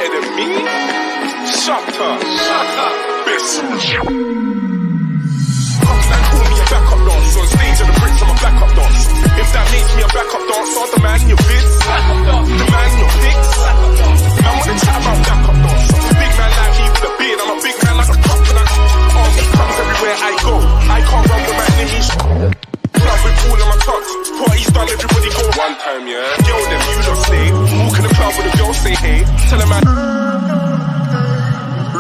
better than me? Shut up, bitch. Cockstand call me a backup dancer. On stage of the bricks, I'm a backup dancer. If that makes me a backup dancer, the man in your vids, the man in your pics. Man wanna chat about backup dancer. Big man like me with a beard, I'm a big man like a coconut. Army comes everywhere I go. I can't run with my enemies. Club with all of my tucks. Party's done, everybody go. One time, yeah. Yo, them you don't stay. Walk in the club with a girl, say hey. Tell a man.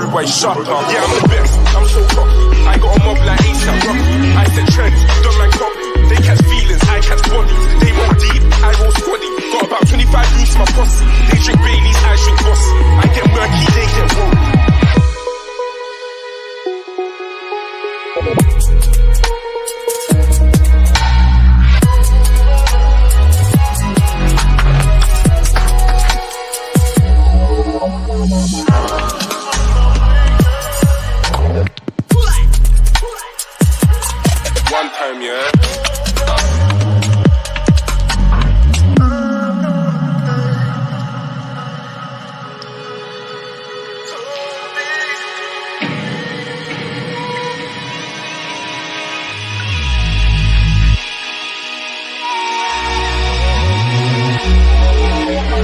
Boy, shut up. Yeah, I'm the best. I'm so cocky. I got a mob like ASAP Rocky. I set trends. Don't man copy. They catch feelings. I catch bodies. They roll deep. I roll squaddy. Got about 25 youths in my posse. They drink Baileys. I drink Bossy. I get murky. They get woke. One time, yeah.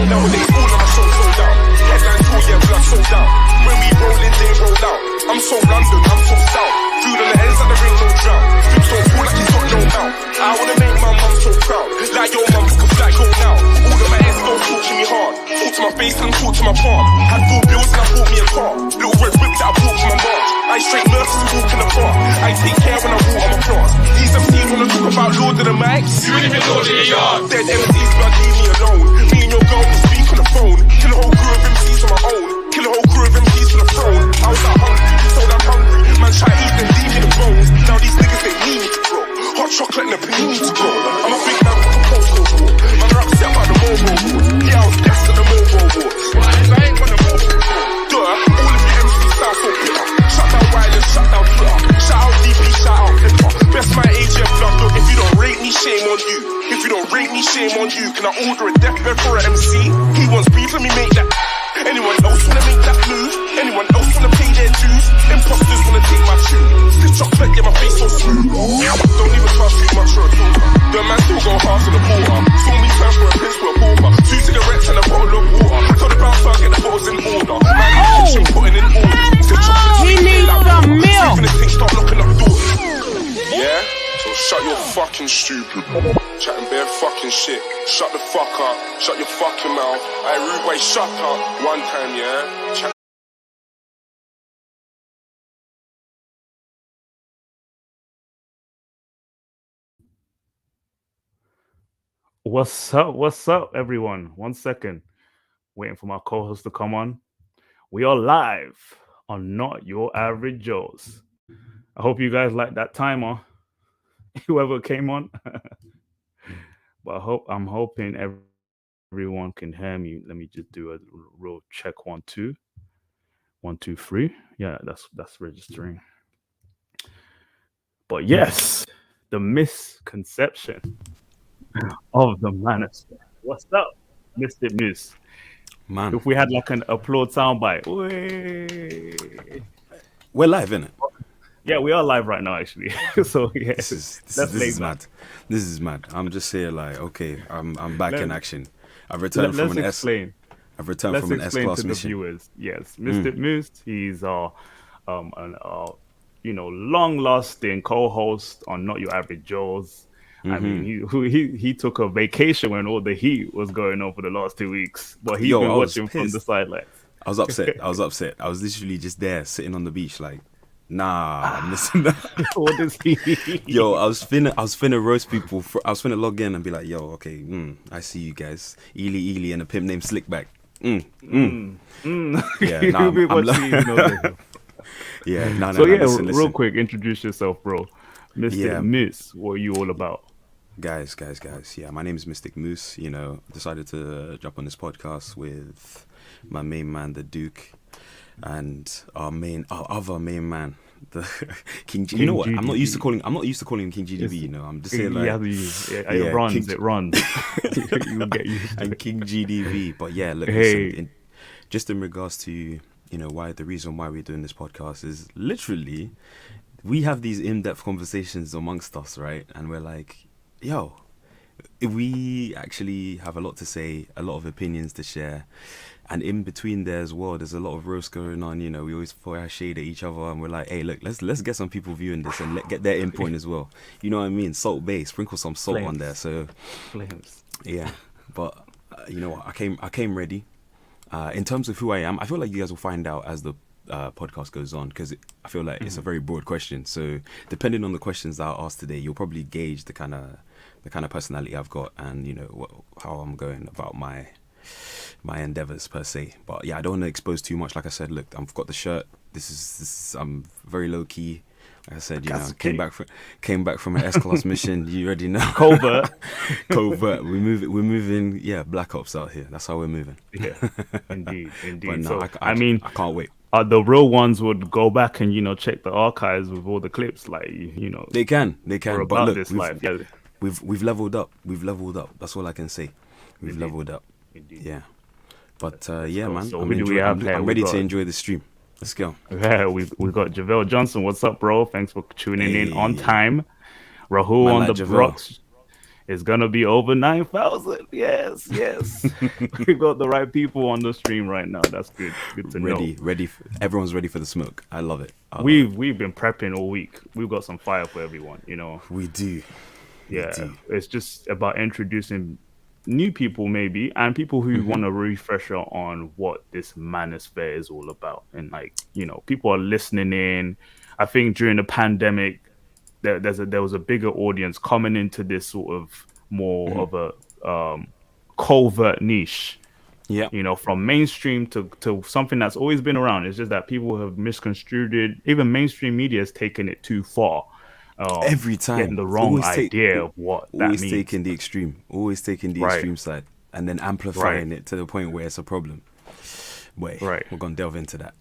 Nowadays, all of my songs sold out. Headline tour, yeah, blood sold out. When we roll in, they roll out. I'm so London, I'm so south. Food on the ends of the ring, no drought. Flips don't fall like he's got no mouth. I wanna make my mum so proud. Like your mum, can fly, go now. All of my ex gon' talk to me hard. Talk to my face and talk to my palm. Had 4 bills and I bought me a car. Little red whip that I bought from my march. I straight nurses and walk in the park. I take care when I walk on my class. These MCs wanna talk about Lord of the Mics. You ain't even Lord of the Yard. Dead MCs, blood, leave me alone. Me and your girl will speak on the phone. Kill a whole crew of MCs on my own. Kill a whole crew of MCs for the throne. I was out hungry, told I'm hungry. Man try to eat them, leave me the bones. Now these niggas, they need me to grow. Hot chocolate and a panini to go. I'm a big man with a postcode war. Man are upset about the mobile war. Yeah, I was guest at the mobile war. I ain't gonna mobile war. Duh, all of the MCs sound so bitter. Shut down wireless, shut down Twitter. Shout out DP, shout out Flipper. Best my AGF blood, look, if you don't rate me, shame on you. If you don't rate me, shame on you. Can I order a deathbed for an MC? He wants beef, let me make that. Anyone else wanna make that move? Anyone else wanna pay their dues? Imposters wanna take my tune. Stiff chocolate, yeah, my face so smooth. Don't even trust too much for a talker. The man still go hard to the border. Saw me turn for a prince for a pauper. 2 cigarettes and a bottle of water. I told the bouncer I'll get the bottles in order. Man, in the kitchen putting in order. Stiff chocolate, he needs some milk. Even if things start knocking up doors. Yeah? So shut your fucking stupid. Chatting bare fucking shit. Shut the fuck up. Shut your fucking mouth. I rude way, shut up. One time, yeah? What's up, everyone? 1 second. Waiting for my co-host to come on. We are live on Not Your Average Joes. I hope you guys like that timer. Whoever came on. But I'm hoping everyone can hear me. Let me just do a real check. 1 2. 1 2 3. Yeah, that's registering. But yes, the misconception of the manosphere. What's up, Mr. Moose? Man, if we had like an applaud soundbite. We're live, innit? Yeah, we are live right now, actually. So yeah, this is mad. This is mad. I'm just here like, okay, I'm back in action. I've returned from an S-class mission. Viewers. Yes, Mr. Moose. He's an long-lasting co-host on Not Your Average Joes. I mean, he took a vacation when all the heat was going on for the last 2 weeks, but he's been watching from the sidelines. I was upset. I was literally just there, sitting on the beach, like, nah, I'm missing that. What is he? Yo, I was finna roast people. I was finna log in and be like, yo, okay, I see you guys, Ely and a pimp named Slickback. Yeah, nah, listen. Real quick, introduce yourself, bro. Mr. Moose, what are you all about? Guys. Yeah, my name is Mystic Moose. You know, decided to jump on this podcast with my main man, the Duke, and our other main man, the King G. You know what? I'm not used to calling him King GDB. You know, I'm just saying like, it runs. You'll get used to and it. King GDB. But yeah, look, listen, just in regards to, you know, why the reason why we're doing this podcast is literally we have these in-depth conversations amongst us, right? And we're like, yo, we actually have a lot to say, a lot of opinions to share. And in between there as well, there's a lot of roast going on. You know, we always throw our shade at each other, and we're like, "Hey, look, let's get some people viewing this and get their input as well." You know what I mean? Salt Bay, sprinkle some salt on there. So, yeah. But you know what? I came ready. In terms of who I am, I feel like you guys will find out as the podcast goes on, because I feel like it's a very broad question. So, depending on the questions that I ask today, you'll probably gauge the kind of personality I've got, and you know how I'm going about my endeavors per se. But yeah, I don't want to expose too much. Like I said, look, I've got the shirt. This is I'm very low key. Like I said, you know, came back from an S-class mission. You already know. Covert. We're moving. Yeah, Black Ops out here. That's how we're moving. Yeah, indeed. But no, So I can't wait. The real ones would go back and, you know, check the archives with all the clips, like, you know. They can. But look, this life. Yeah. We've leveled up. That's all I can say. We've Indeed. leveled up. Indeed. Yeah. But yeah, man. So I'm who do we have here? I'm ready to enjoy the stream. Let's go. Yeah, we got JaVale Johnson. What's up, bro? Thanks for tuning in on time. Rahul Man on like the JaVale. Brooks is gonna be over 9,000. Yes. We got the right people on the stream right now. That's good. Good to know. Ready. Everyone's ready for the smoke. I love it. We've been prepping all week. We've got some fire for everyone. You know. We do. Yeah. It's just about introducing new people maybe, and people who want a refresher on what this manosphere is all about. And like, you know, people are listening in. I think during the pandemic there was a bigger audience coming into this sort of more of a covert niche. Yeah, you know, from mainstream to something that's always been around. It's just that people have misconstrued it. Even mainstream media has taken it too far. Every time getting the wrong idea of what that means. Always taking the extreme side, and then amplifying it to the point where it's a problem. We're gonna delve into that.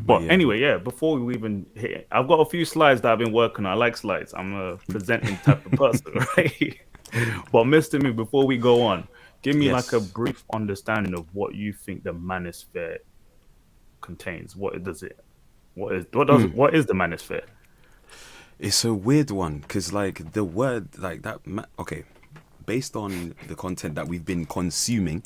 But anyway, yeah, before we even hit, I've got a few slides that I've been working on. I like slides. I'm a presenting type of person, right? But Mr. Me, before we go on, give me like a brief understanding of what you think the manosphere contains. What is the manosphere? It's a weird one, because like the word like that. Okay, based on the content that we've been consuming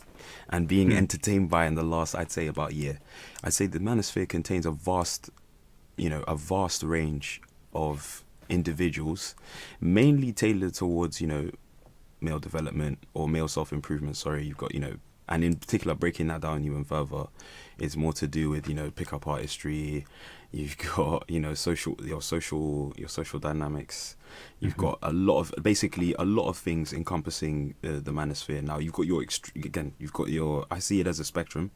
and being entertained by in the last, I'd say, about year, I'd say the manosphere contains a vast range of individuals, mainly tailored towards, you know, male development or male self-improvement. Sorry, you've got, you know, and in particular, breaking that down even further, it's more to do with, you know, pickup artistry. You've got, you know, your social dynamics. You've got a lot of things encompassing the manosphere. Now you've got your I see it as a spectrum,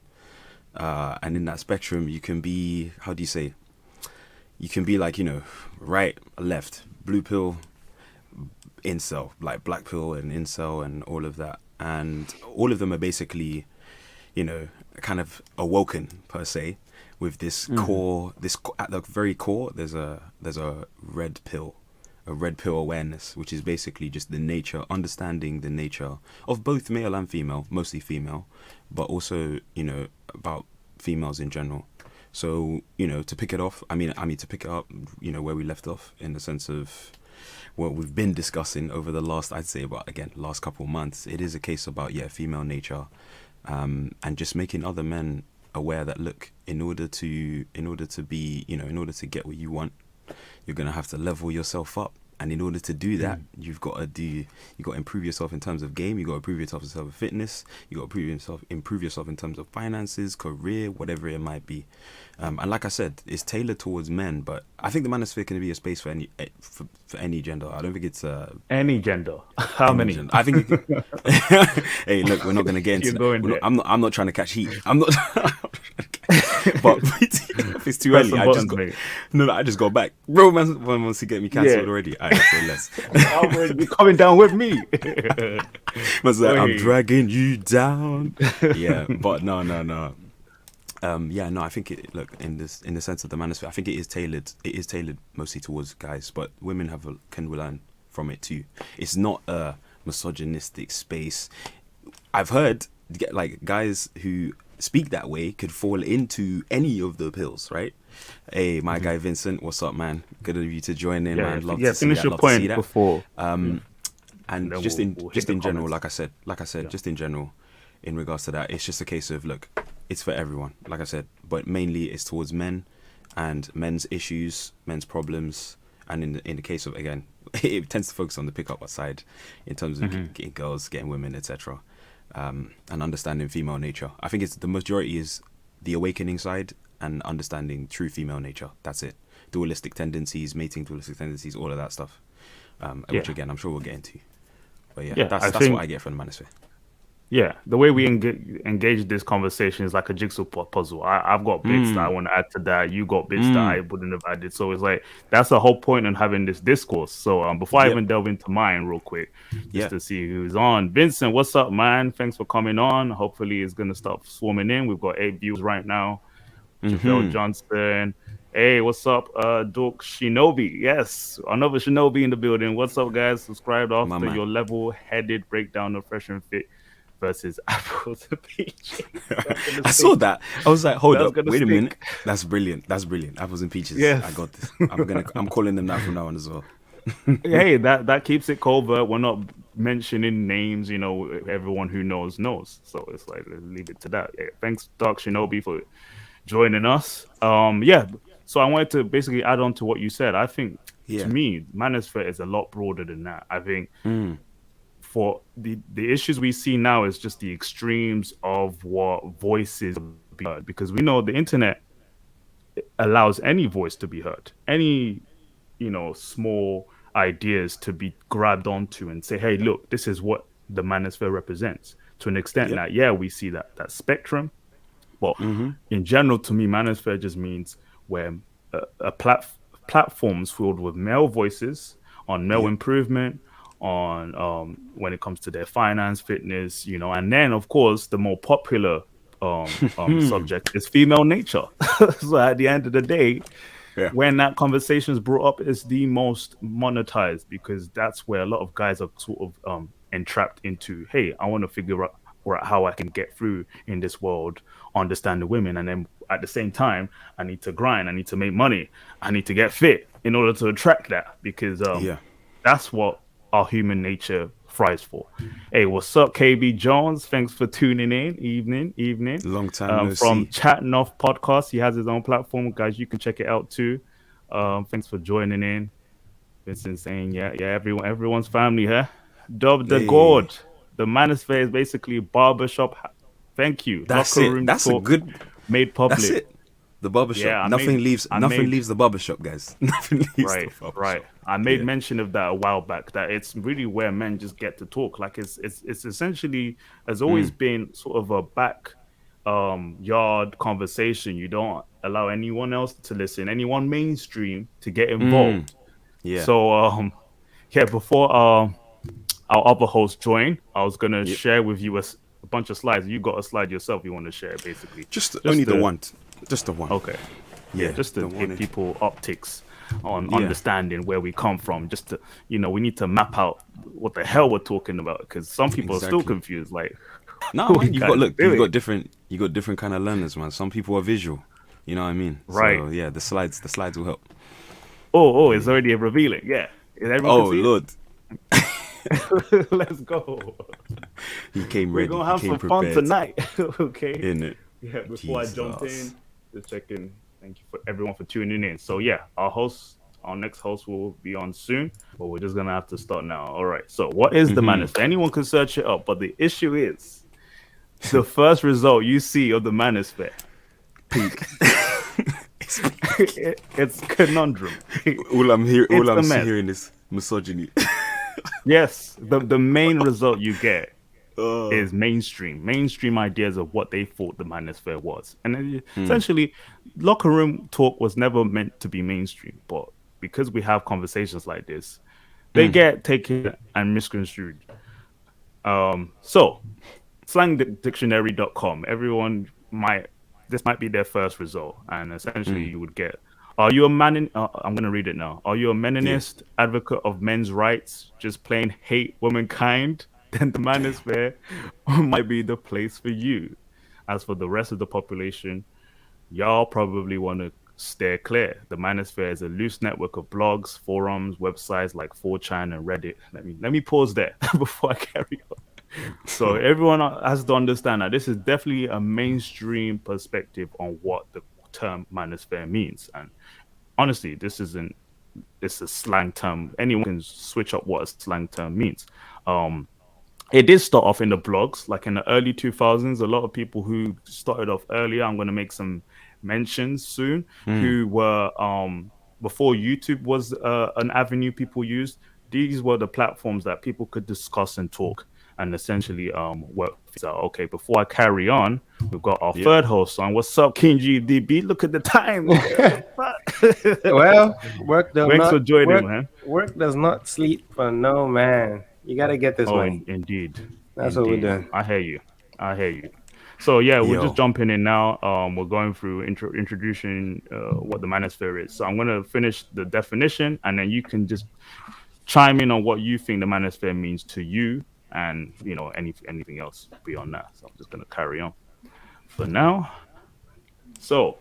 and in that spectrum you can be, how do you say? You can be like, you know, right, left, blue pill, incel, like black pill and incel and all of that, and all of them are basically, you know, kind of awoken per se. With this core, at the very core, there's a red pill awareness, which is basically just understanding the nature of both male and female, mostly female, but also, you know, about females in general. So, you know, to pick it up, you know, where we left off, in the sense of what we've been discussing over the last, I'd say last couple of months, it is a case about, female nature, and just making other men aware that, look, in order to be, you know, in order to get what you want, you're gonna have to level yourself up. And in order to do that, you've got to improve yourself in terms of game. You got to improve yourself in terms of fitness. You got to improve yourself in terms of finances, career, whatever it might be. And like I said, it's tailored towards men, but I think the manosphere can be a space for any gender. I don't think it's any gender. How many? Gender. I think. Hey, look, we're not going to get into. I'm not trying to catch heat. I'm not. But if it's too early, I just go back. Bro, man wants to get me cancelled already. I say less. You're coming down with me. Man's like, I'm dragging you down. Yeah, but no. I think in the sense of the manosphere, I think it is tailored mostly towards guys, but women can learn from it too. It's not a misogynistic space. I've heard like guys who speak that way could fall into any of the pills, right? Hey, my guy Vincent, what's up, man? Good of you to join in, man. Love to see finish that. your Love to see point that. before. And then just we'll hit in the general, comments. like I said, just in general, in regards to that, it's just a case of, look, it's for everyone, like I said, but mainly it's towards men and men's issues, men's problems, and in the case of, again, it tends to focus on the pickup side in terms of getting girls, getting women, etc. And understanding female nature. I think it's the majority is the awakening side and understanding true female nature. That's it. Dualistic tendencies, mating dualistic tendencies, all of that stuff. Which again, I'm sure we'll get into. But that's what I get from the Manosphere. Yeah, the way we engage this conversation is like a jigsaw puzzle. I've got bits that I want to add to that. You got bits that I wouldn't have added. So it's like that's the whole point in having this discourse. So before I even delve into mine real quick, just to see who's on. Vincent, what's up, man? Thanks for coming on. Hopefully it's going to start swarming in. We've got 8 views right now. Javelle Johnson. Hey, what's up, Dork Shinobi? Yes, another Shinobi in the building. What's up, guys? Subscribe after your level-headed breakdown of FreshandFit versus apples and peaches. I saw that. I was like, hold up, wait a minute. That's brilliant. Apples and peaches. Yes. I got this. I'm calling them that from now on as well. Hey, that keeps it covert. We're not mentioning names, everyone who knows. So it's like, let's leave it to that. Yeah, thanks, Dark Shinobi, for joining us. So I wanted to basically add on to what you said. I think to me, Manosphere is a lot broader than that. I think for the issues we see now is just the extremes of what voices be heard, because we know the internet allows any voice to be heard, any small ideas to be grabbed onto and say, hey, look, this is what the Manosphere represents. To an extent that we see that spectrum, but in general, to me, Manosphere just means where platforms filled with male voices on male improvement, on when it comes to their finance, fitness, and then of course the more popular subject is female nature. So at the end of the day, when that conversation is brought up, it's the most monetized, because that's where a lot of guys are sort of entrapped into, hey, I want to figure out how I can get through in this world, understand the women, and then at the same time I need to grind, I need to make money, I need to get fit in order to attract that, because that's what our human nature thrives for. Hey, what's up, KB Jones? Thanks for tuning in. Evening. Long time no from see. CashApp. He has his own platform, guys. You can check it out too. Thanks for joining in. Vincent saying, everyone's family here. Dob Da Gawd. The Manosphere is basically a barbershop. Thank you. That's Locker it. room That's talk a good. made public. That's it. The barbershop. Yeah, nothing leaves the barbershop, guys. Nothing leaves the barbershop. Right. I made mention of that a while back, that it's really where men just get to talk. Like it's essentially has always been sort of a back yard conversation. You don't allow anyone else to listen, anyone mainstream to get involved. So before our other host join, I was gonna share with you a bunch of slides. You got a slide yourself you want to share, basically. Just only the one. Just the one. Okay. Yeah, just to give people optics on understanding where we come from. Just to, we need to map out what the hell we're talking about, because some people are still confused. Like, no, man, you got different kind of learners, man. Some people are visual. You know what I mean? Right. So yeah, the slides will help. Oh, it's already revealing. Yeah. Lord. Let's go. He came ready. We're gonna have some prepared. fun tonight. Okay. In it. Yeah. Before I jump in, just checking. Thank you for everyone for tuning in. So yeah, our next host will be on soon, but we're just gonna have to start now. All right. So what is the Manosphere? Anyone can search it up, but the issue is the first result you see of the Manosphere. Pink. It's conundrum. All I'm hearing is misogyny. Yes, the main result you get is mainstream ideas of what they thought the Manosphere was, and essentially, locker room talk was never meant to be mainstream. But because we have conversations like this, they get taken and misconstrued. So, slangdictionary.com. This might be their first result, and essentially you would get, are you a man? I'm going to read it now. Are you a meninist, advocate of men's rights, just plain hate womankind? Then the Manosphere might be the place for you. as for the rest of the population, y'all probably want to steer clear. The Manosphere is a loose network of blogs, forums, websites like 4chan and Reddit. Let me pause there before I carry on. So everyone has to understand that this is definitely a mainstream perspective on what the term Manosphere means. And honestly, it's a slang term. Anyone can switch up what a slang term means. It did start off in the blogs, like in the early 2000s. A lot of people who started off earlier, I'm going to make some mentions soon, who were before YouTube was an avenue people used. These were the platforms that people could discuss and talk and essentially work things out. Okay, before I carry on, we've got our third host on. What's up, King GDB? Look at the time. Well, work does Thanks not for joining, work, man. work does not sleep for no man. You gotta get this money. Indeed. That's what we're doing. I hear you. So yeah, we're just jumping in now. We're going through introducing what the Manosphere is. So I'm gonna finish the definition, and then you can just chime in on what you think the Manosphere means to you, and anything else beyond that. So I'm just gonna carry on for now. So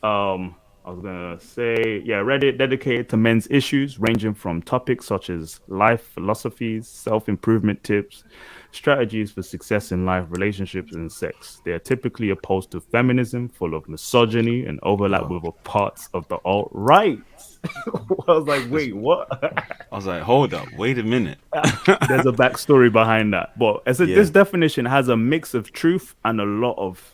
I was gonna say, Reddit dedicated to men's issues ranging from topics such as life philosophies, self-improvement tips, strategies for success in life, relationships, and sex. They are typically opposed to feminism, full of misogyny, and overlap with parts of the alt-right. I was like, wait, what? I was like, hold up, wait a minute. There's a backstory behind that. But this definition has a mix of truth and a lot of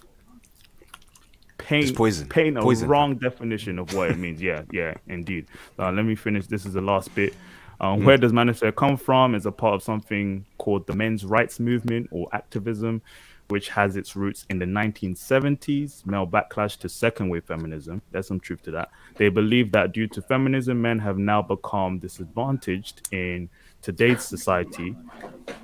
paint a wrong definition of what it means. Yeah, indeed. Let me finish. This is the last bit. Where does Manosphere come from? Is a part of something called the men's rights movement or activism, which has its roots in the 1970s, male backlash to second wave feminism. There's some truth to that. They believe that due to feminism, men have now become disadvantaged in today's society.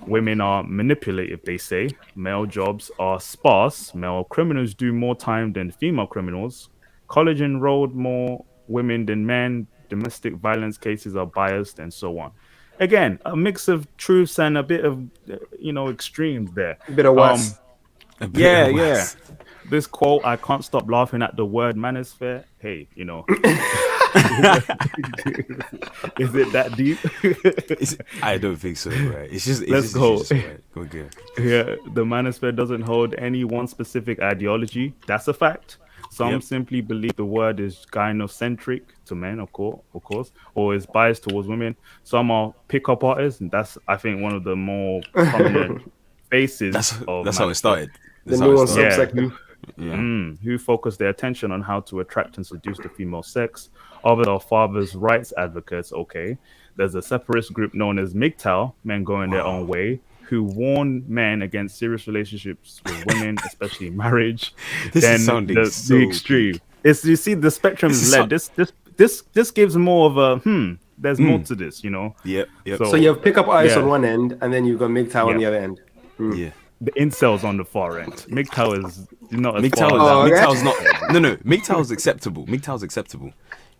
Women are manipulative, they say. Male jobs are sparse. Male criminals do more time than female criminals. College enrolled more women than men. Domestic violence cases are biased, and so on. Again, a mix of truths and a bit of, extremes there. A bit of was. Yeah. This quote, I can't stop laughing at the word Manosphere. Hey, is it that deep? I don't think so, right? Let's go. Okay. Yeah, the Manosphere doesn't hold any one specific ideology. That's a fact. Some simply believe the word is gynocentric to men, of course, or is biased towards women. Some are pickup artists, and that's, I think, one of the more prominent faces. That's how it started. The new subsector. Who focus their attention on how to attract and seduce the female sex. Others are fathers' rights advocates. Okay, there's a separatist group known as MGTOW, men going their own way, who warn men against serious relationships with women, especially marriage. This is sounding the extreme. It's, you see, the spectrum is led. This gives more of a there's more to this, Yep. So you have pickup artists on one end, and then you've got MGTOW on the other end. Yeah. The incels on the far end. MGTOW is not as MGTOW's not. No. MGTOW's acceptable. MGTOW's acceptable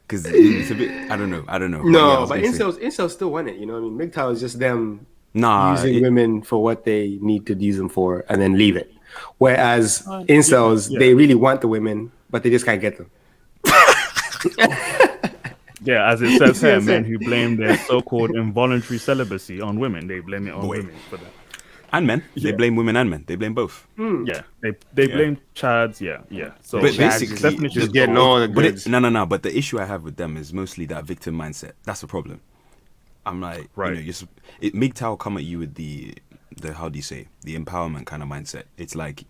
because it's a bit. I don't know. No, but incels still want it. You know what I mean? MGTOW is just them using women for what they need to use them for, and then leave it. Whereas incels, they really want the women, but they just can't get them. Yeah, as it says here, men who blame their so-called involuntary celibacy on women, they blame it on women for that. And men, they blame women and men. They blame both. Yeah, they blame chads. Yeah. So but basically, just getting all the goods. No. But the issue I have with them is mostly that victim mindset. That's the problem. I'm like, MGTOW come at you with the how do you say, the empowerment kind of mindset. It's like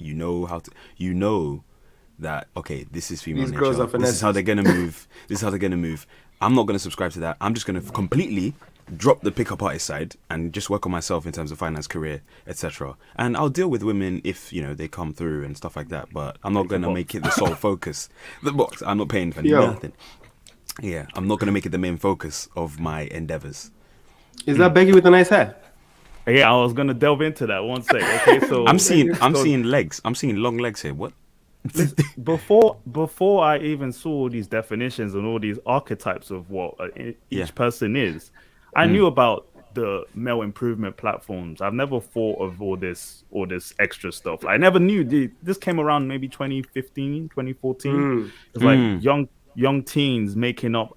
that this is female nature. This is how they're gonna move. I'm not gonna subscribe to that. I'm just gonna completely drop the pickup artist side and just work on myself in terms of finance, career, etc. And I'll deal with women if they come through and stuff like that. But I'm not gonna make it the sole focus. The box. I'm not paying for nothing. Yeah, I'm not gonna make it the main focus of my endeavors. Is that Becky with a nice hair? Yeah, I was gonna delve into that one second. Okay, so I'm seeing legs. I'm seeing long legs here. What? Before I even saw all these definitions and all these archetypes of what each person is, I knew about the male improvement platforms. I've never thought of all this extra stuff. I never knew this came around maybe 2015, 2014. It's like young teens making up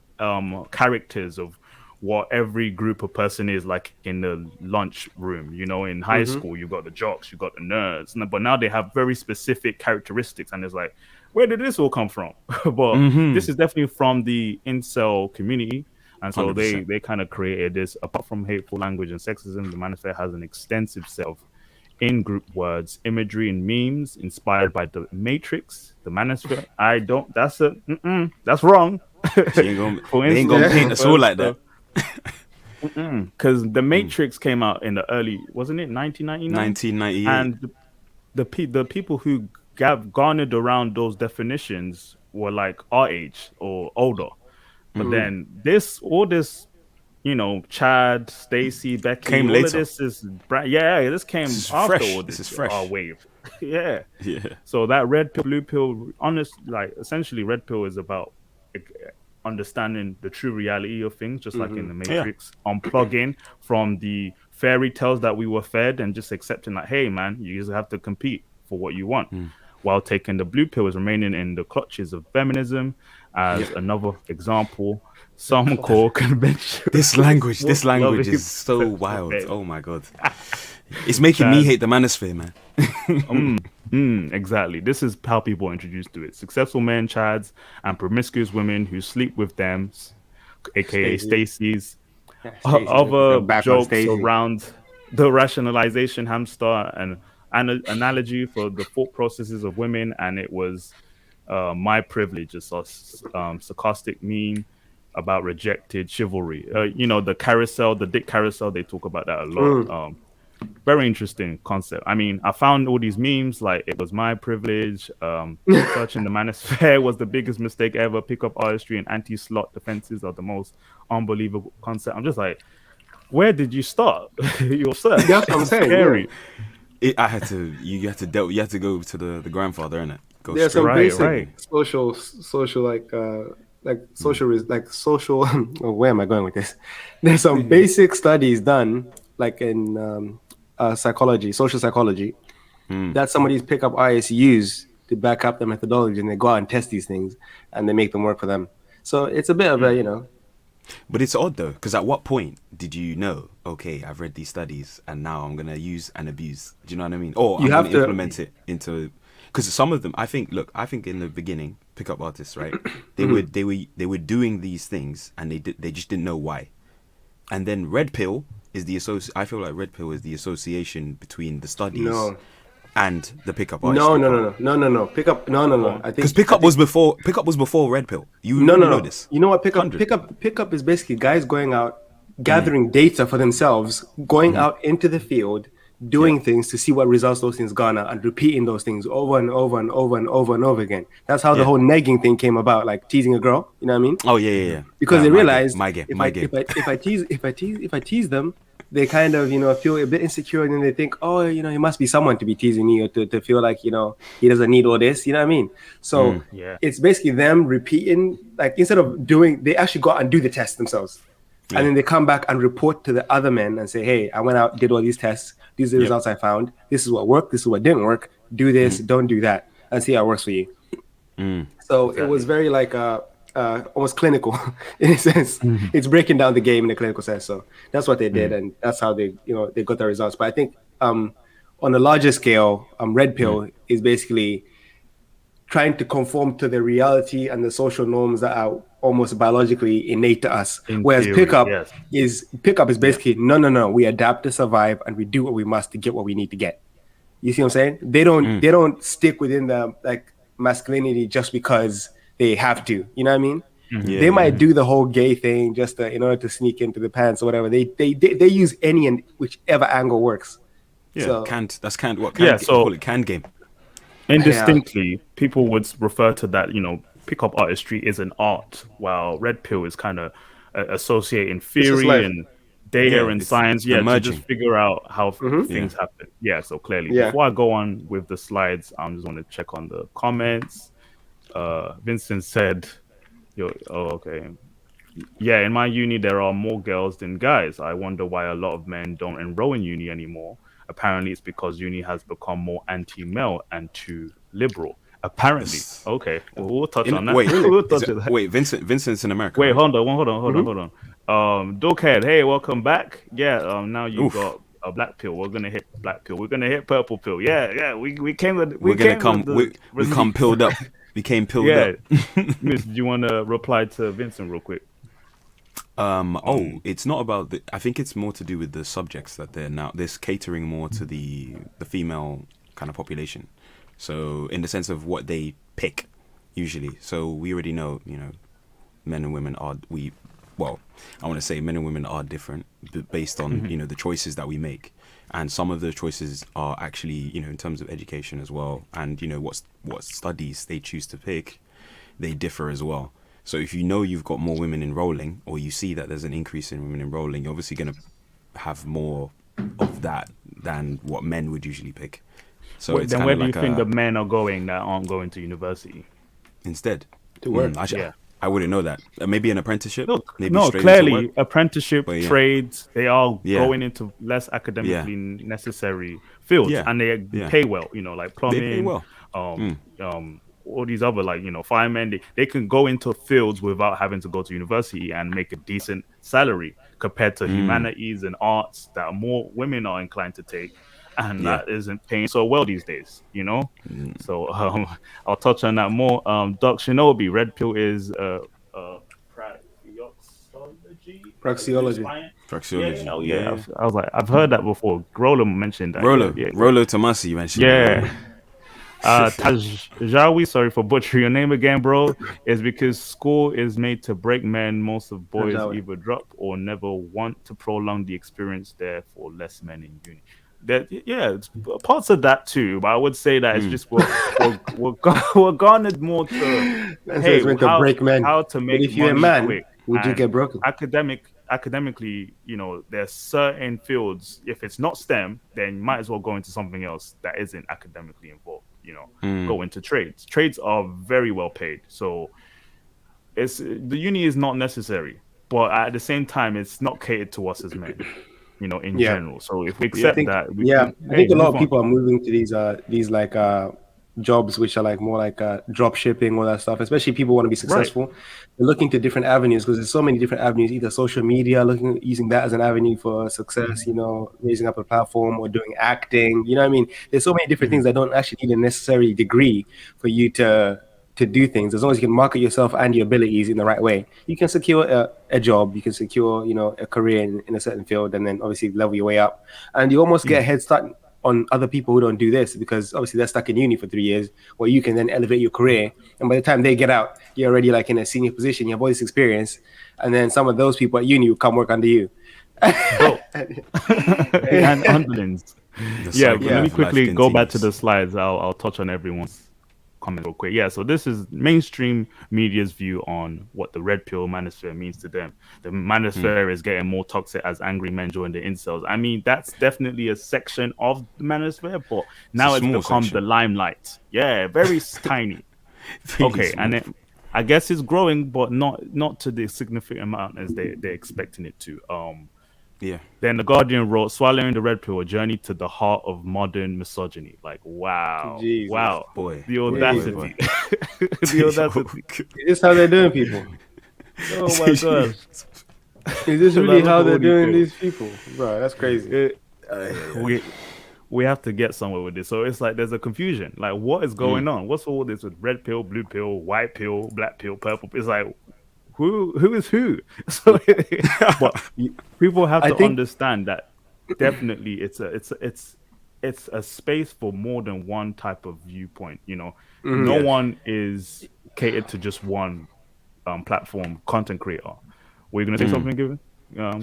characters of what every group of person is, like in the lunch room. You know, in high school, you got the jocks, you got the nerds, but now they have very specific characteristics, and it's like, where did this all come from? But this is definitely from the incel community. And so 100%. they kind of created this. Apart from hateful language and sexism, the Manosphere has an extensive set of in-group words, imagery, and memes inspired by the Matrix, the Manosphere. That's wrong. They ain't gonna paint us all like that. Because the Matrix came out in the early, wasn't it 1999? 1998. And the people who garnered around those definitions were like our age or older. But then all this, you know, Chad, Stacy, Becky, came all later. of this is this came after fresh. all this is fresh. Wave. Yeah. So that red pill, blue pill, essentially red pill is about understanding the true reality of things, just like in the Matrix, unplugging from the fairy tales that we were fed and just accepting that, hey man, you just have to compete for what you want. While taking the blue pill is remaining in the clutches of feminism. As another example, some call convention. This language is so wild. Oh my god, it's making me hate the Manosphere, man. Exactly. This is how people are introduced to it: successful men, chads, and promiscuous women who sleep with them, aka Stacy's. Other jokes around the rationalization hamster and an analogy for the thought processes of women, and it was. My privilege is a sarcastic meme about rejected chivalry. You know, the carousel, the dick carousel, they talk about that a lot. Very interesting concept. I mean, I found all these memes, like it was my privilege. Searching the Manosphere was the biggest mistake ever. Pickup artistry and anti-slot defenses are the most unbelievable concept. I'm just like, where did you start yourself? That's what I'm saying. Scary. You had to go to the grandfather, innit? There's some basic social where am I going with this? There's some basic studies done, like in social psychology, that some of these pickup artists use to back up the methodology, and they go out and test these things, and they make them work for them. So it's a bit of a, you know. But it's odd though, because at what point did you know, okay, I've read these studies, and now I'm gonna use and abuse? Do you know what I mean? Or I'm gonna implement it into. Because some of them, I think in the beginning, pickup artists, right? They were doing these things, and they just didn't know why. And then RedPill is I feel like RedPill is the association between the studies and the pickup artist. No. Pickup, no. I think because pickup was before RedPill. You know this. You know what pickup is basically guys going out, gathering data for themselves, going out into the field. Doing things to see what results those things garner and repeating those things over and over and over and over and over again. That's how the whole negging thing came about, like teasing a girl. You know what I mean? Oh yeah. Because they realized if I tease them, they kind of feel a bit insecure, and then they think, oh, he must be someone to be teasing me, or to feel like he doesn't need all this. You know what I mean? So it's basically them repeating, like instead of doing, they actually go out and do the test themselves. And then they come back and report to the other men and say, hey, I went out, did all these tests. These are the results I found. This is what worked. This is what didn't work. Do this, don't do that, and see how it works for you. So it was very like almost clinical in a sense. It's breaking down the game in a clinical sense. So that's what they did, and that's how they got the results. But I think on a larger scale, Red Pill is basically trying to conform to the reality and the social norms that are almost biologically innate to us. Whereas pickup is basically no. We adapt to survive, and we do what we must to get what we need to get. You see what I'm saying? They don't stick within the like masculinity just because they have to. You know what I mean? They might do the whole gay thing just to, in order to sneak into the pants or whatever. They use any and whichever angle works. Yeah, so, that's call it can game. Indistinctly, people would refer to that, pickup artistry is an art, while Red Pill is kind of associating theory and data and science, to just figure out how things happen. Yeah, so clearly. Before I go on with the slides, I'm just want to check on the comments. Vincent said, okay. Yeah, in my uni there are more girls than guys. I wonder why a lot of men don't enroll in uni anymore. Apparently, it's because uni has become more anti-male and too liberal. Apparently, It's, okay, we'll touch on that. wait, We'll touch on that. wait, Vincent's in America, Wait, right? hold on. Doghead, hey, welcome back. Yeah, now you Oof. got a black pill. We're gonna hit black pill. We're gonna hit purple pill. Yeah. We came with We're gonna come. with We come pilled up. We came pilled yeah. up. Miss, do you want to reply to Vincent real quick? It's not about the. I think it's more to do with the subjects that they're now. This catering more to the female kind of population. So in the sense of what they pick, usually. So we already know, men and women are I want to say men and women are different based on the choices that we make, and some of the choices are actually in terms of education as well, and what studies they choose to pick, they differ as well. So if you've got more women enrolling, or you see that there's an increase in women enrolling, you're obviously going to have more of that than what men would usually pick. So it's then where do like you think the men are going that aren't going to university? Instead To work. I wouldn't know that. Maybe an apprenticeship. Maybe No, straight clearly into work. apprenticeship, But trades, they are going into less academically necessary fields, and they pay well. Like plumbing, They pay well. All these other firemen. They can go into fields without having to go to university and make a decent salary compared to humanities and arts that more women are inclined to take. And that isn't paying so well these days, So I'll touch on that more. Doc Shinobi, Red Pill is praxeology. Yeah. I was like, I've heard that before. Rollo mentioned that. Rollo Tomassi, you mentioned. Yeah. Tajawi, sorry for butchering your name again, bro. Is because school is made to break men. Most of boys either drop or never want to prolong the experience. Therefore, less men in uni. It's parts of that too, but I would say that it's just we're garnered more to how to make. But if you're a man, quick. would you get broken? Academically, there's certain fields. If it's not STEM, then you might as well go into something else that isn't academically involved. Go into trades. Trades are very well paid, so the uni is not necessary, but at the same time, it's not catered to us as men. In general. So if we accept that, I think a lot of people are moving to these jobs which are more like drop shipping, all that stuff. Especially people want to be successful. Right. They're looking to different avenues because there's so many different avenues. Either social media, using that as an avenue for success. Raising up a platform or doing acting. You know what I mean? There's so many different things that don't actually need a necessary degree for you to do things. As long as you can market yourself and your abilities in the right way, you can secure a job, you can secure a career in a certain field, and then obviously level your way up, and you almost get a head start on other people who don't do this, because obviously they're stuck in uni for 3 years, where you can then elevate your career, and by the time they get out, you're already in a senior position, you have all this experience, and then some of those people at uni will come work under you. And underlings. Let me quickly go back to the slides. I'll touch on everyone's comment real quick. So this is mainstream media's view on what the red pill manosphere means to them. The manosphere is getting more toxic as angry men join the incels. I mean, that's definitely a section of the manosphere, but now it's become the limelight. Very tiny. Okay, and then I guess it's growing, but not to the significant amount as they're expecting it to. Then The Guardian wrote, "Swallowing the red pill, a journey to the heart of modern misogyny." Like, wow. Jesus. Wow. Boy. The audacity. The audacity. Is this how they're doing people? Oh my gosh. Is this really how they're doing these people? Bro, that's crazy. We have to get somewhere with this. So it's like there's a confusion. Like, what is going on? What's all this with red pill, blue pill, white pill, black pill, purple? It's like, who is who? So, but people have to understand that definitely it's a space for more than one type of viewpoint. No one is catered to just one platform content creator. Were you gonna say something, Given?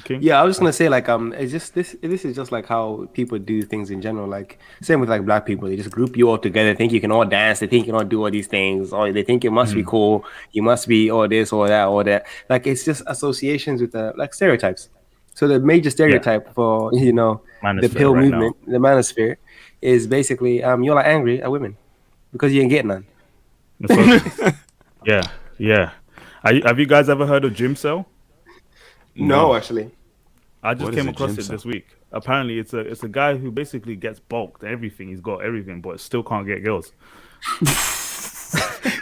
King? Yeah, I was just gonna say it's just this is just like how people do things in general. Like same with black people, they just group you all together, think you can all dance, they think you can all do all these things, or they think you must be cool, you must be all this or that or that. Like it's just associations with stereotypes. So the major stereotype for the pill movement, the manosphere, is basically you're angry at women because you ain't getting none. Yeah. Have you guys ever heard of Gym Cell? No, actually. I just came across it this week. Apparently, it's a guy who basically gets bulked, everything. He's got everything, but still can't get girls.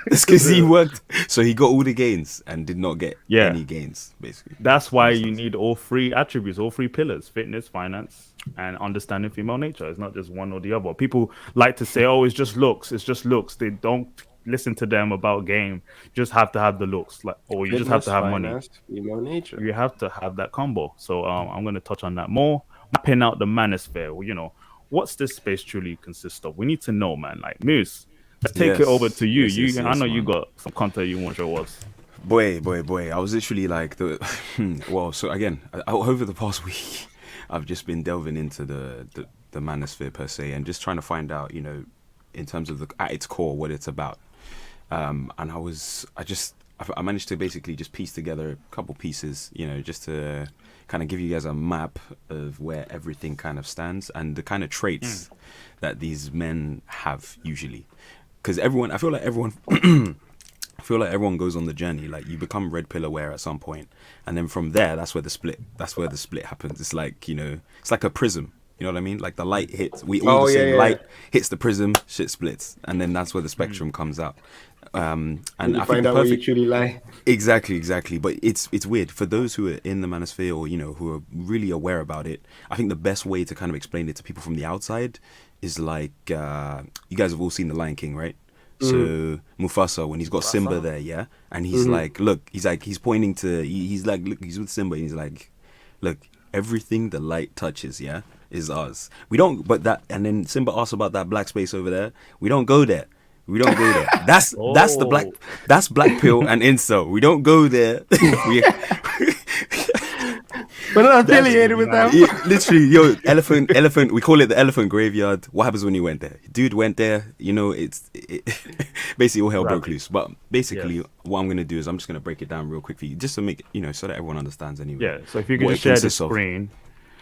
That's because he worked. So he got all the gains and did not get any gains, basically. That's why you need all three attributes, all three pillars: fitness, finance, and understanding female nature. It's not just one or the other. People like to say, "Oh, it's just looks. It's just looks." They don't listen to them about game. Just have to have the looks, or you Fitness, just have to have money. Female nature. You have to have that combo. So I'm going to touch on that more. Mapping out the manosphere. Well, what's this space truly consist of? We need to know, man. Like Moose, let's take it over to you. I know you got some content you want to show us. Boy. I was literally like well. So again, over the past week, I've just been delving into the manosphere per se, and just trying to find out, in terms of at its core, what it's about. And I managed to basically just piece together a couple pieces, just to kind of give you guys a map of where everything kind of stands and the kind of traits that these men have usually. Because I feel like everyone goes on the journey. Like, you become red pill aware at some point, and then from there, that's where the split happens. It's like, it's like a prism. You know what I mean? Like, the light hits. Light hits the prism, shit splits, and then that's where the spectrum comes out. And you find out where you truly lie. Exactly. But it's weird for those who are in the manosphere, or who are really aware about it. I think the best way to kind of explain it to people from the outside is like, you guys have all seen The Lion King, right? So Mufasa, when he's got Simba there, and he's like, look, he's pointing to, he's like, look, he's with Simba, and he's like, look, everything the light touches, is ours. We don't, and then Simba asks about that black space over there. We don't go there. That's that's black pill and incel. We don't go there. We're not affiliated with them. Literally, elephant. We call it the elephant graveyard. What happens when you went there? Dude went there. It's basically all hell broke loose. But basically, what I'm gonna do is I'm just gonna break it down real quick for you, just to make it, so that everyone understands anyway. Yeah. So if you could just share the screen,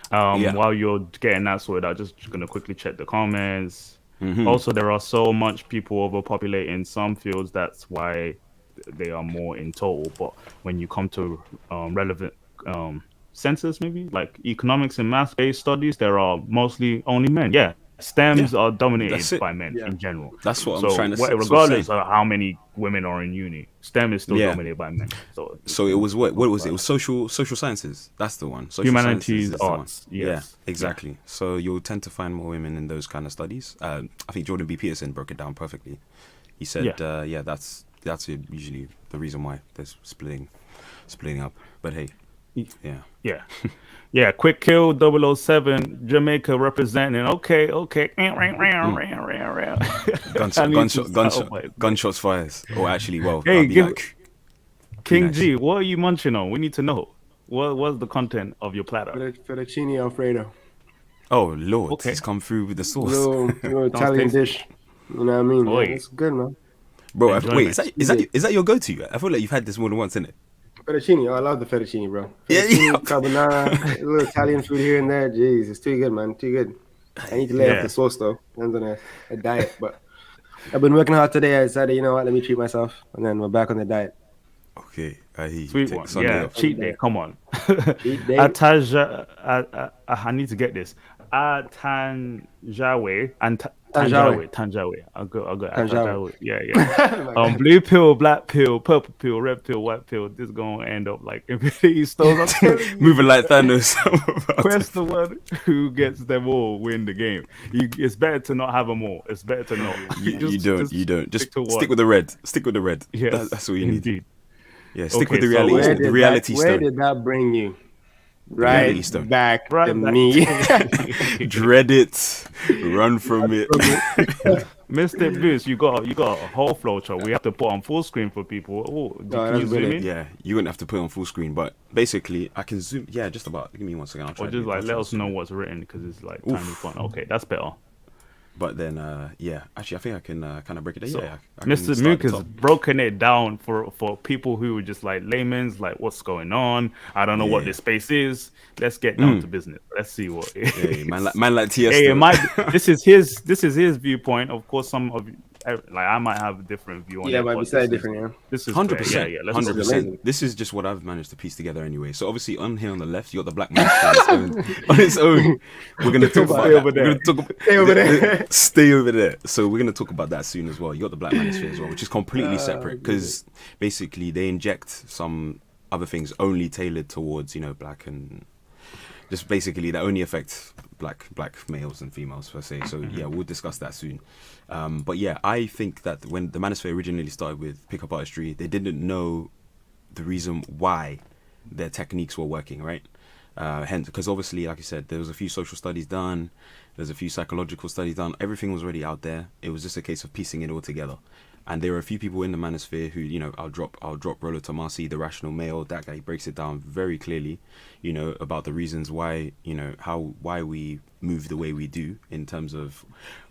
while you're getting that sorted out, just gonna quickly check the comments. Also, there are so much people overpopulating some fields. That's why they are more in total. But when you come to relevant senses, maybe like economics and math-based studies, there are mostly only men. STEMs are dominated by men in general. That's what I'm trying to say. Regardless of how many women are in uni, STEM is still dominated by men. So it was what was it? It was social sciences. That's the one. Social humanities, arts. Yes. Yeah, exactly. Yeah. So you'll tend to find more women in those kind of studies. I think Jordan B. Peterson broke it down perfectly. He said, that's usually the reason why there's splitting up. But hey, yeah. Quick kill 007 Jamaica representing. Okay. Gunshots fires. Or actually, King G, what are you munching on? We need to know. What's the content of your platter? Fettuccine Alfredo. Oh Lord, he's come through with the sauce. Little Italian dish. You know what I mean? Yeah, it's good, man. Bro, wait, is that your go-to? I feel like you've had this more than once, innit? Fettuccine, I love the fettuccine, bro. Carbonara, a little Italian food here and there. Jeez, it's too good, man. Too good. I need to lay off the sauce, though. I'm on a diet, but I've been working hard today. I decided, you know what, let me treat myself, and then we're back on the diet. Okay, sweet one. Cheat day. Come on. Cheat day. I need to get this. Tanjawe. I'll go. Tanjawe. Yeah. Blue pill, black pill, purple pill, red pill, white pill. This is gonna end up like Infinity Stones. Moving like Thanos. Press the one who gets them all win the game. It's better to not have them all. It's better to not. You don't. Just stick with the red. Yeah, that's what you need. Indeed. Yeah, stick with the reality. The reality stone. Where did that bring you? Right back to me. Dread it. Run from it. Mr. Boost, you got a whole flow chart. We have to put on full screen for people. Can you zoom in? Yeah, you wouldn't have to put it on full screen, but basically I can zoom. Yeah, just about. Give me 1 second. I'll try. Or just let us know what's written because it's like tiny font. Okay, that's better. But then, actually, I think I can kind of break it down. So, Mr. Mook has broken it down for people who are just like laymen's, like what's going on. I don't know what this space is. Let's get down to business. Let's see what. Man like TS. Hey, this is his viewpoint. Of course, some of like I might have a different view on Yeah, it. might be slightly different. Yeah. This is 100%. fair. Yeah. Let's 100%. This is just what I've managed to piece together anyway. So obviously on here on the left, you got the Black Manosphere on its own. We're gonna talk about that. We're gonna talk Stay over there. Stay over there. So we're gonna talk about that soon as well. You got the Black Manosphere as well, which is completely separate because basically they inject some other things only tailored towards black and just basically that only affect black males and females per se. So yeah, we'll discuss that soon. But yeah, I think that when the Manosphere originally started with pickup artistry, they didn't know the reason why their techniques were working, right? Hence, because obviously, like I said, there was a few social studies done, there's a few psychological studies done. Everything was already out there. It was just a case of piecing it all together. And there are a few people in the Manosphere who, I'll drop Rollo Tomassi, the rational male. That guy breaks it down very clearly, about the reasons why, why we move the way we do in terms of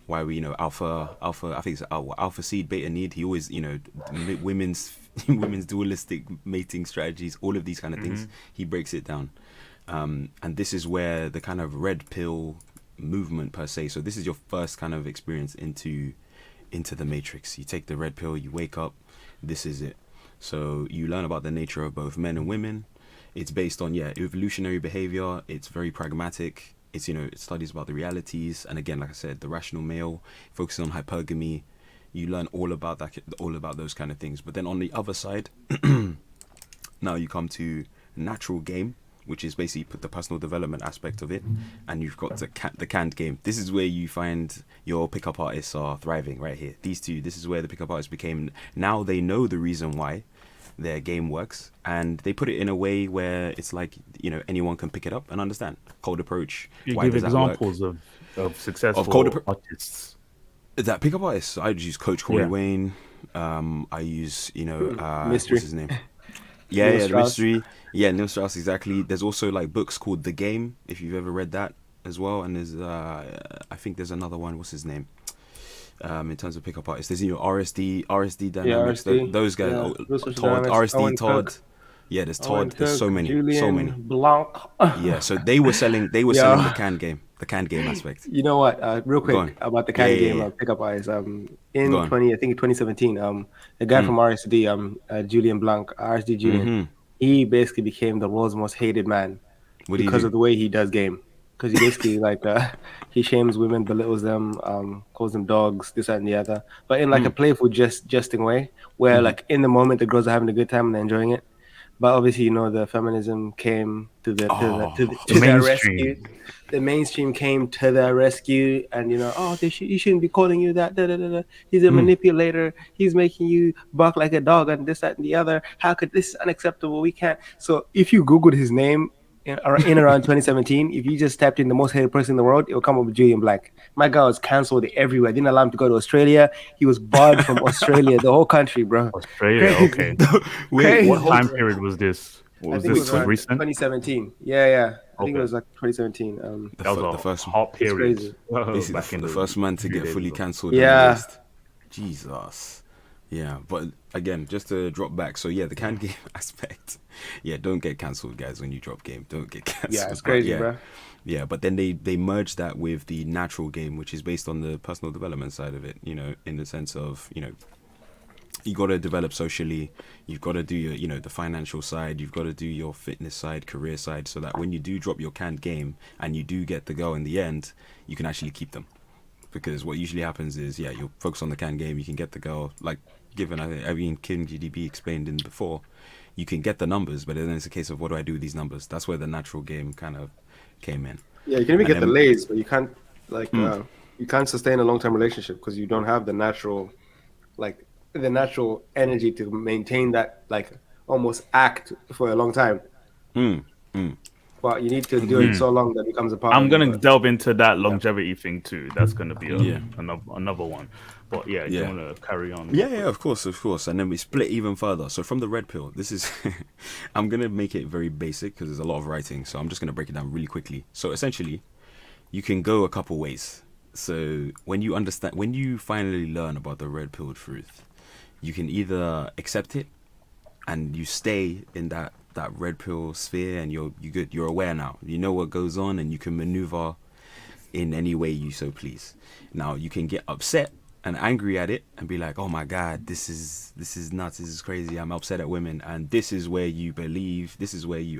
why we, alpha, I think it's alpha seed, beta need. He always, women's dualistic mating strategies, all of these kind of things. He breaks it down. And this is where the kind of red pill movement per se. So this is your first kind of experience into the matrix. You take the red pill, you wake up, this is it. So you learn about the nature of both men and women. It's based on evolutionary behavior. It's very pragmatic. It's it studies about the realities, and again, like I said, the rational male, focusing on hypergamy. You learn all about those kind of things. But then on the other side, now you come to natural game, which is basically the personal development aspect of it, and you've got the canned game. This is where you find your pickup artists are thriving right here. These two, this is where the pickup artists became. Now they know the reason why their game works, and they put it in a way where it's like anyone can pick it up and understand. Cold approach. You why give does examples of successful artists. That pickup artists. I use Coach Corey Wayne. I use Mystery. What's his name? The Mystery. Yeah, Neil Strauss, exactly. There's also like books called The Game, if you've ever read that as well. And there's I think there's another one. What's his name? In terms of pickup artists, there's RSD Dynamics. RSD. Those guys. Todd, RSD, Owen Todd. Cook. Yeah, there's Todd. There's so many. Julian Blanc. Yeah, so they were selling the canned game aspect. You know what? Real quick about the canned game of pickup artists. In 2017, the guy from RSD, Julian Blanc, RSD Julian, he basically became the world's most hated man because of the way he does game. Because he basically he shames women, belittles them, calls them dogs, this that, and the other, but in like a playful, jesting way, where like in the moment the girls are having a good time and they're enjoying it. But obviously, the feminism came to their rescue. The mainstream came to their rescue, and he shouldn't be calling you that. Da, da, da, da. He's a manipulator. He's making you bark like a dog, and this, that, and the other. How could this is unacceptable? We can't. So if you Googled his name in around 2017, if you just tapped in the most hated person in the world, it will come up with Julian Black. My guy was cancelled everywhere. Didn't allow him to go to Australia. He was barred from Australia, the whole country, bro. Australia, okay. Wait, what time period was this? Was this recent? 2017. Yeah. I think it was like 2017. That was the first hot period. The first man to get fully cancelled. Yeah. Jesus. Yeah, but again, just to drop back, so the canned game aspect. Yeah, don't get cancelled, guys, when you drop game. Don't get cancelled. Yeah, it's crazy, bro. Yeah, but then they merged that with the natural game, which is based on the personal development side of it, in the sense of, you got to develop socially, you've got to do your, the financial side, you've got to do your fitness side, career side, so that when you do drop your canned game and you do get the girl in the end, you can actually keep them. Because what usually happens is, you'll focus on the canned game, you can get the girl, like, given, I mean, King GDB explained in before, you can get the numbers, but then it's a case of what do I do with these numbers? That's where the natural game kind of came in. Yeah, you can even get the lays, but you can't you can't sustain a long-term relationship because you don't have the natural energy to maintain that almost act for a long time. But you need to do it so long that it becomes a part. I'm gonna delve into that longevity thing too. That's gonna be another one. But do you want to carry on? Yeah, of course. And then we split even further. So from the red pill, this is, I'm going to make it very basic because there's a lot of writing. So I'm just going to break it down really quickly. So essentially, you can go a couple ways. So when you finally learn about the red pill truth, you can either accept it and you stay in that red pill sphere and you're good. You're aware now. You know what goes on and you can maneuver in any way you so please. Now, you can get upset and angry at it and be like, oh my God, this is nuts, this is crazy, I'm upset at women. And this is where you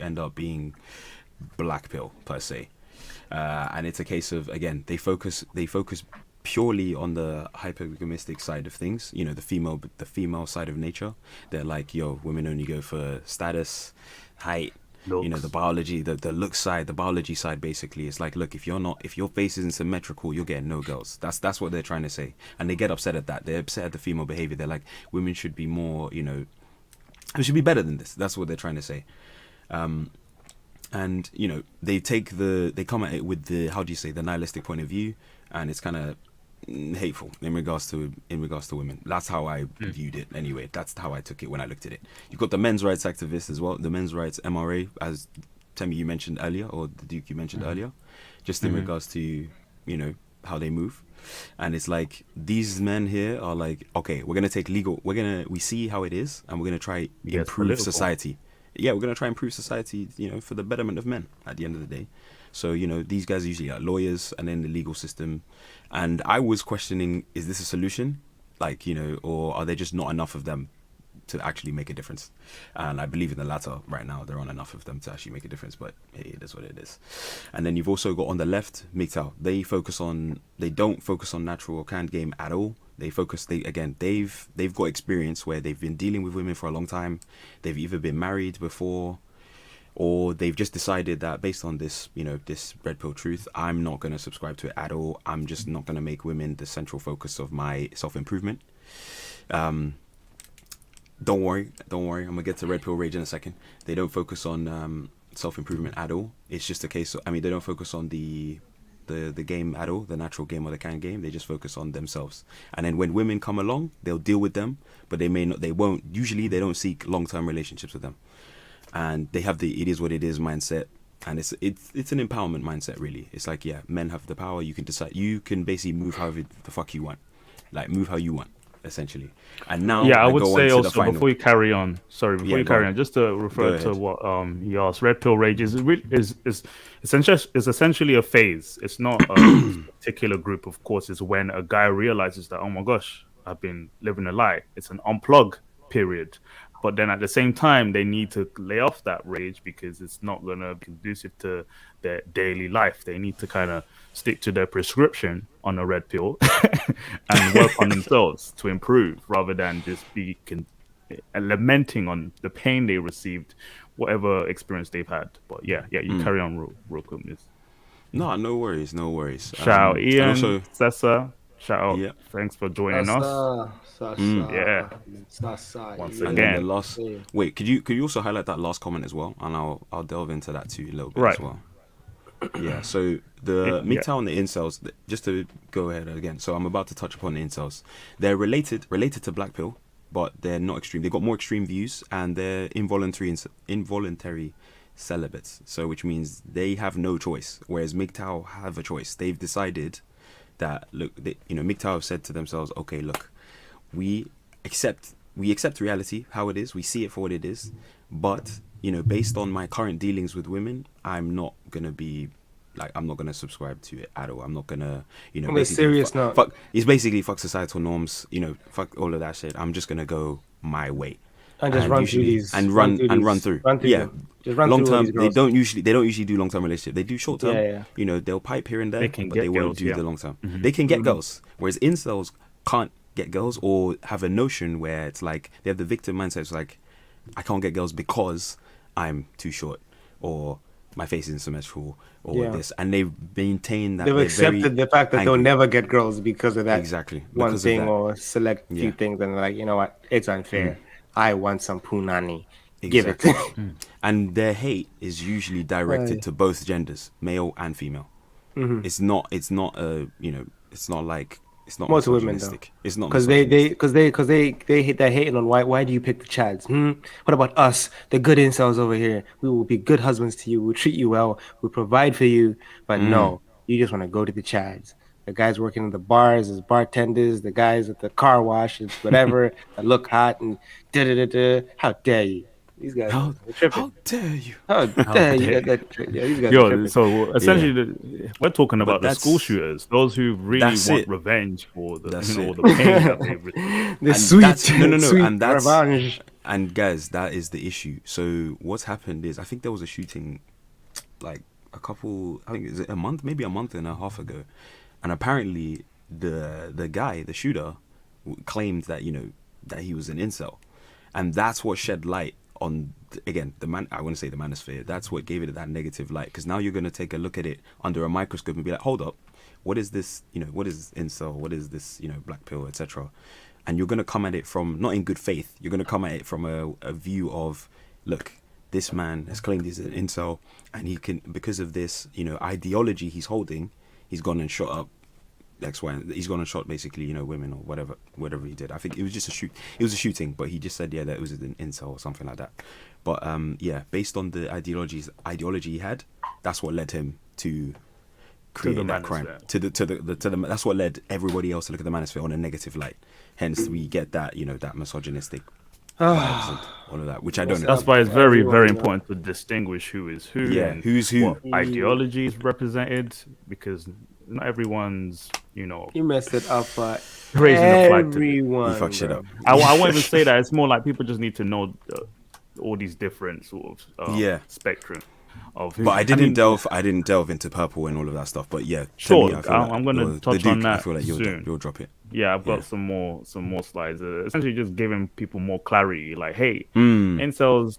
end up being black pill per se. And it's a case of, again, they focus purely on the hypergamistic side of things, you know, the female side of nature. They're like, yo, women only go for status, height, looks. You know, the biology, the look side, the biology side. Basically, it's like, look, if your face isn't symmetrical, you're getting no girls. That's what they're trying to say, and they get upset at that. They're upset at the female behavior. They're like, women should be more, you know, we should be better than this. That's what they're trying to say. And you know, they come at it with the nihilistic point of view, and it's kind of hateful in regards to women. That's how I viewed it anyway. That's how I took it when I looked at it. You've got the men's rights activists as well, the men's rights MRA, as Temi you mentioned earlier, or the Duke you mentioned earlier, just in regards to, you know, how they move. And it's like, these men here are like, okay, we're gonna take we see how it is, and we're gonna try improve society. Yeah, we're gonna try improve society, you know, for the betterment of men at the end of the day. So, you know, these guys are usually like lawyers and then the legal system. And I was questioning, is this a solution? Like, you know, or are there just not enough of them to actually make a difference? And I believe in the latter right now. There aren't enough of them to actually make a difference, but hey, it is what it is. And then you've also got on the left, MGTOW. They don't focus on natural or canned game at all. They've got experience where they've been dealing with women for a long time. They've either been married before, or they've just decided that based on this, you know, this red pill truth, I'm not going to subscribe to it at all. I'm just not going to make women the central focus of my self-improvement. Don't worry. I'm going to get to red pill rage in a second. They don't focus on self-improvement at all. It's just a case of, they don't focus on the game at all, the natural game or the canned game. They just focus on themselves. And then when women come along, they'll deal with them, but usually they don't seek long-term relationships with them. And they have the it is what it is mindset, and it's an empowerment mindset, really. It's like, yeah, men have the power. You can decide. You can basically move however the fuck you want, like move how you want, essentially. And now, I would say also before you carry on, just to refer to what he asked, red pill rage is essentially a phase. It's not a particular group. Of course, it's when a guy realizes that, oh my gosh, I've been living a lie. It's an unplug period. But then at the same time, they need to lay off that rage because it's not going to be conducive to their daily life. They need to kind of stick to their prescription on a red pill and work on themselves to improve, rather than just be lamenting on the pain they received, whatever experience they've had. But you carry on real quick, miss. No worries. Shout out Ian, Sessa. Shout out. Yeah. Thanks for joining us. Once again. Wait, could you also highlight that last comment as well? And I'll delve into that too a little bit as well. Yeah, so the MGTOW and the incels, just to go ahead again. So I'm about to touch upon the incels. They're related to Black Pill, but they're not extreme. They've got more extreme views, and they're involuntary celibates. So which means they have no choice, whereas MGTOW have a choice. They've decided that, look, MGTOW have said to themselves, okay, look, we accept reality how it is, we see it for what it is, but, you know, based on my current dealings with women, I'm not gonna subscribe to it at all. I'm not gonna, you know, it's basically fuck societal norms, you know, fuck all of that shit. I'm just gonna go my way. And just run through these. And run through. Yeah. Just run long through term, they don't usually do long term relationships. They do short term. Yeah. You know, they'll pipe here and there, but they won't do the long term. Mm-hmm. They can get girls, whereas incels can't get girls, or have a notion where it's like they have the victim mindset. It's like, I can't get girls because I'm too short, or my face isn't symmetrical, or this, and they've maintained that they've accepted the fact that they'll never get girls because of that one thing or select few things, and they're like, you know what, it's unfair. I want some punani. Give it. And their hate is usually directed to both genders, male and female. Mm-hmm. It's not more to women though. It's not because they hate that hating on why do you pick the chads? What about us, the good incels over here? We will be good husbands to you. We'll treat you well. We'll provide for you. But no, you just want to go to the chads. The guys working in the bars as bartenders, the guys at the car wash, whatever, that look hot and da-da-da-da. How dare you? These guys How, are tripping. how dare you? How dare you? Yeah, these guys are Yo, tripping. so essentially, we're talking about the school shooters, those who really want revenge for the the pain that they've received. The sweet, sweet and that's revenge. and guys, that is the issue. So what's happened is, I think there was a shooting, like I think is it a month, maybe a month and a half ago, and apparently the guy, the shooter, claimed that that he was an incel, and that's what shed light on, again, I want to say the manosphere. That's what gave it that negative light, because now you're going to take a look at it under a microscope and be like, hold up, what is this, what is incel, what is this, black pill, etc. And you're going to come at it from, not in good faith, you're going to come at it from a view of, look, this man has claimed he's an incel, and he can, because of this ideology he's holding, he's gone and shot up he's gone and shot basically women or whatever he did. I think it was just it was a shooting, but he just said that it was an incel or something like that. But based on the ideology he had, that's what led him to create that crime. That's what led everybody else to look at the manosphere on a negative light. Hence we get that that misogynistic vibes and all of that, which I don't know. That's why it's very, very important to distinguish who is who, and who's who, what ideology is represented, because not everyone's you messed it up for everyone. You fuck shit up. I won't even say that. It's more like people just need to know all these different sort of spectrum of who. But I didn't delve into purple and all of that stuff. But yeah, sure, I'm going to touch on that. I feel like soon. You'll drop it. Yeah, I've got some more slides. Essentially, just giving people more clarity. Like, hey, incels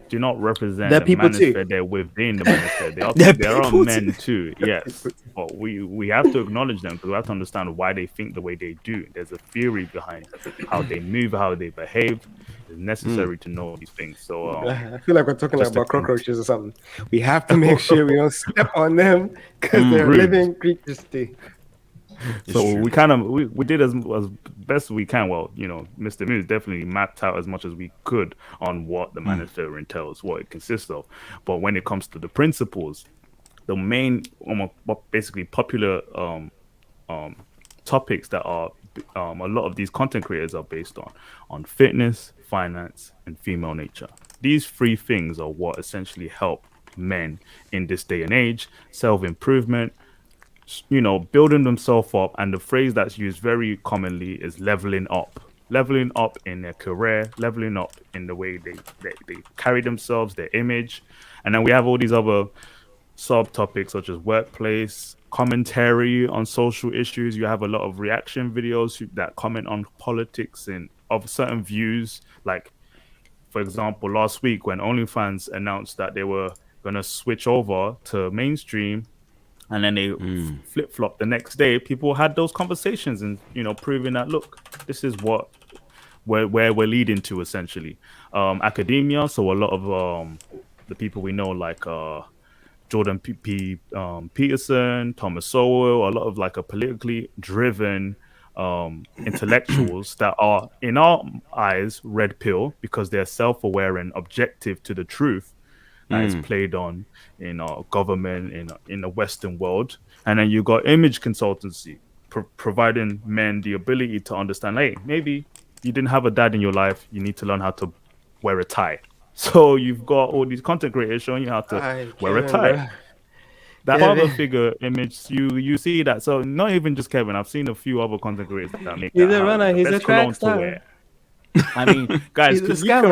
do not represent the manosphere. Too. They're within the manosphere. There are men too. Yes, but we have to acknowledge them, because we have to understand why they think the way they do. There's a theory behind how they move, how they behave. It's necessary to know these things. So I feel like we're talking about cockroaches or something. We have to make sure we don't step on them, because they're living creatures too. So we did as best we can. Well, Mr. Moose definitely mapped out as much as we could on what the manosphere entails, what it consists of. But when it comes to the principles, the main basically popular topics that are a lot of these content creators are based on fitness, finance, and female nature. These three things are what essentially help men in this day and age: self-improvement, building themselves up, and the phrase that's used very commonly is leveling up in their career, leveling up in the way they carry themselves, their image. And then we have all these other subtopics such as workplace, commentary on social issues. You have a lot of reaction videos that comment on politics and of certain views. Like, for example, last week when OnlyFans announced that they were going to switch over to mainstream, and then they flip-flop the next day, people had those conversations and, proving that, look, this is where we're leading to, essentially. Academia, so a lot of the people we know, like Jordan Peterson, Thomas Sowell, a lot of like a politically driven intellectuals that are, in our eyes, red pill, because they're self-aware and objective to the truth that is played on in our government, in the Western world. And then you got image consultancy, providing men the ability to understand, hey, maybe you didn't have a dad in your life, you need to learn how to wear a tie. So you've got all these content creators showing you how to wear a tie. That other figure image, you see that. So not even just Kevin, I've seen a few other content creators that make he's that a runner, he's a track star. I mean, guys, you can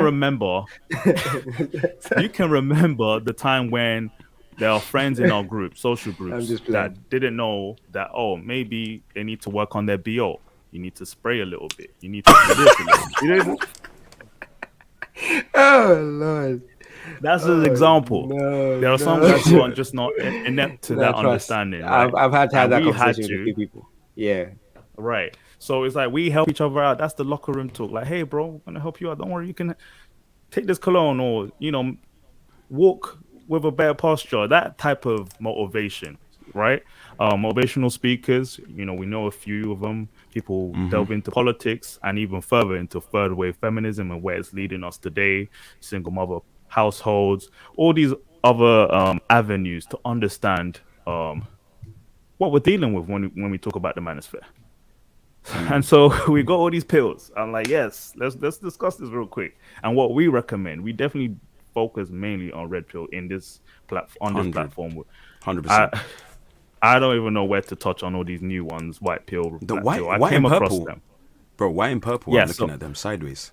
remember the time when there are friends in our group, social groups, that didn't know that, maybe they need to work on their BO. You need to spray a little bit. You need to do this a little bit. Oh, Lord. That's an example. No, there are some guys who are just not inept to that understanding. Right? I've had to have that conversation with a few people. Yeah. Right. So it's like we help each other out. That's the locker room talk. Like, hey, bro, I'm gonna help you out. Don't worry, you can take this cologne, or walk with a better posture. That type of motivation, right? Motivational speakers. We know a few of them. People delve into politics and even further into third wave feminism and where it's leading us today. Single mother households, all these other avenues to understand what we're dealing with when we talk about the manosphere. And so we got all these pills. I'm like, yes, let's discuss this real quick. And what we recommend, we definitely focus mainly on red pill in this platform. 100%. I don't even know where to touch on all these new ones, white pill, The black pill. I white came and across purple, them. bro. White and purple. Yeah, I'm looking at them sideways.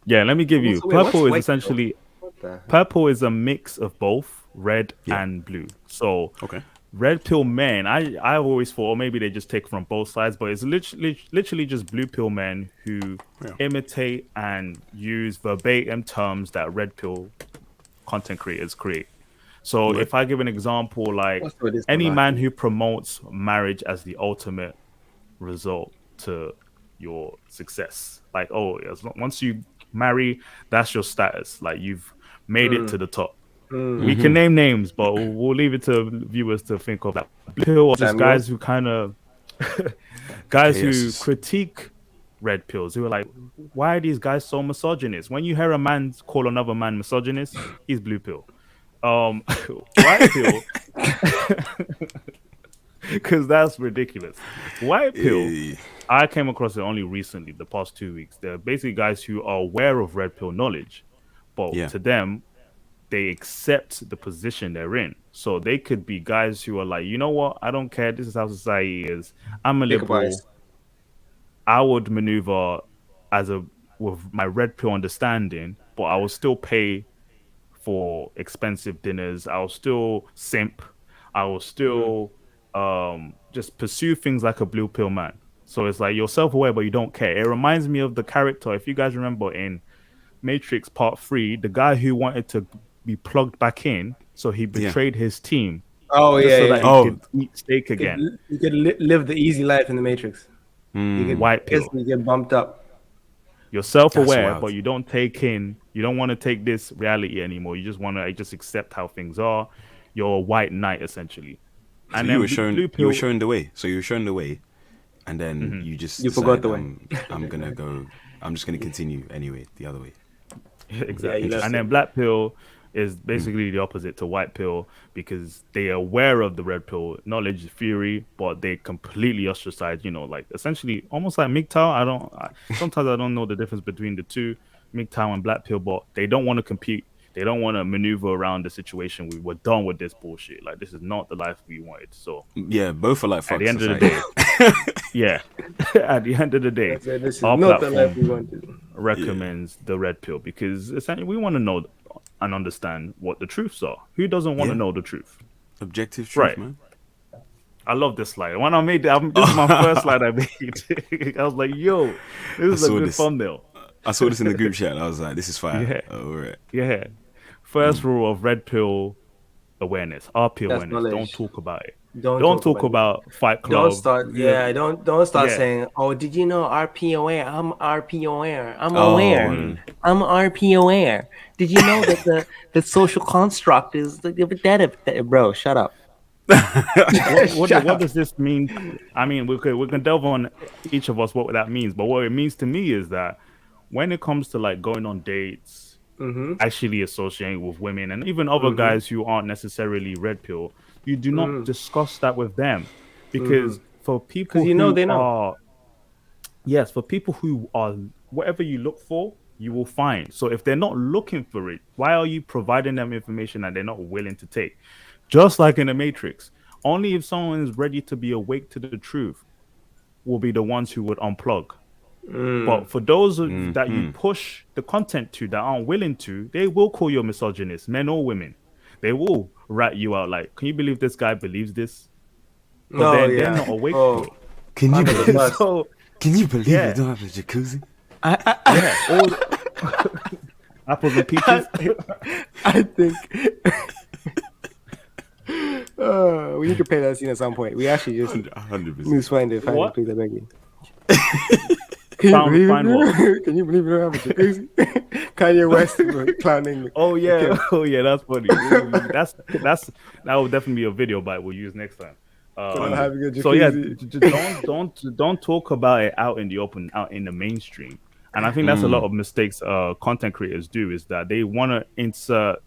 Yeah, let me give you. So wait, Purple is what's white essentially pill? purple is a mix of both red and blue. So Okay. red pill men, I always thought, or maybe they just take from both sides, but it's literally just blue pill men who imitate and use verbatim terms that red pill content creators create. So if I give an example, like any man who promotes marriage as the ultimate result to your success, like, oh, once you marry, that's your status, like you've made it to the top. We can name names, but we'll leave it to viewers to think of that. Blue pill or just guys who kind of who critique red pills, who are like, why are these guys so misogynist? When you hear a man call another man misogynist, he's blue pill. White pill, because that's ridiculous. White pill, I came across it only recently, the past 2 weeks. They're basically guys who are aware of red pill knowledge, but to them, they accept the position they're in. So they could be guys who are like, you know what? I don't care. This is how society is. I'm a liberal. I would maneuver with my red pill understanding, but I will still pay for expensive dinners. I'll still simp. I will still just pursue things like a blue pill man. So it's like you're self-aware, but you don't care. It reminds me of the character, if you guys remember in Matrix Part 3, the guy who wanted to be plugged back in, so he betrayed his team. So that he could eat steak again. You could live the easy life in the Matrix. You could, white pill. You get bumped up. You're self-aware, but you don't want to take this reality anymore. You just want to accept how things are. You're a white knight, essentially. And so you were shown the way. So you were shown the way, and then you forgot the way. I'm just gonna continue anyway, the other way. Exactly. And then black pill is basically the opposite to white pill, because they are aware of the red pill knowledge theory, but they completely ostracize, like essentially almost like MGTOW. Sometimes I don't know the difference between the two, MGTOW and black pill, but they don't want to compete. They don't want to maneuver around the situation. We were done with this bullshit. Like, this is not the life we wanted. So yeah, both are like, fuck at the end society. of the day, at the end of the day, this is our not the life we platform wanted. recommends the red pill, because essentially we want to know and understand what the truths are. Who doesn't want to know the truth? Objective truth, man. I love this slide. When I made it, this is my first slide I made. I was like, yo, this is a good thumbnail. I saw this in the group chat and I was like, this is fire. Yeah. All right. Yeah. First rule of red pill awareness, RP That's awareness. knowledge. Don't talk about it. Don't talk about FightClub. Don't start. Don't start saying, "Oh, did you know RP aware? I'm RP aware. I'm aware. I'm RP aware. Did you know that the social construct is that?" Bro, shut up. What does this mean? I mean, we can delve on each of us what that means, but what it means to me is that when it comes to like going on dates, actually associating with women and even other guys who aren't necessarily red pill, you do not discuss that with them, because for people for people who are, whatever you look for, you will find. So if they're not looking for it, why are you providing them information that they're not willing to take? Just like in the Matrix, only if someone is ready to be awake to the truth will be the ones who would unplug. But for those that you push the content to that aren't willing to, they will call you a misogynist, men or women. They will rat you out like, can you believe this guy believes this? But they're not awake to it. Can you believe Yeah. you don't have a jacuzzi? Apples and peaches. I think we need to play that scene at some point. We actually just 100%. find it. Please, I beg you. Find what? Can you believe we don't have a jacuzzi? Kanye West clowning. Oh yeah, that's funny. That will definitely be a video bite we'll use next time. So yeah, don't talk about it out in the open, out in the mainstream. And I think that's a lot of mistakes content creators do, is that they want to insert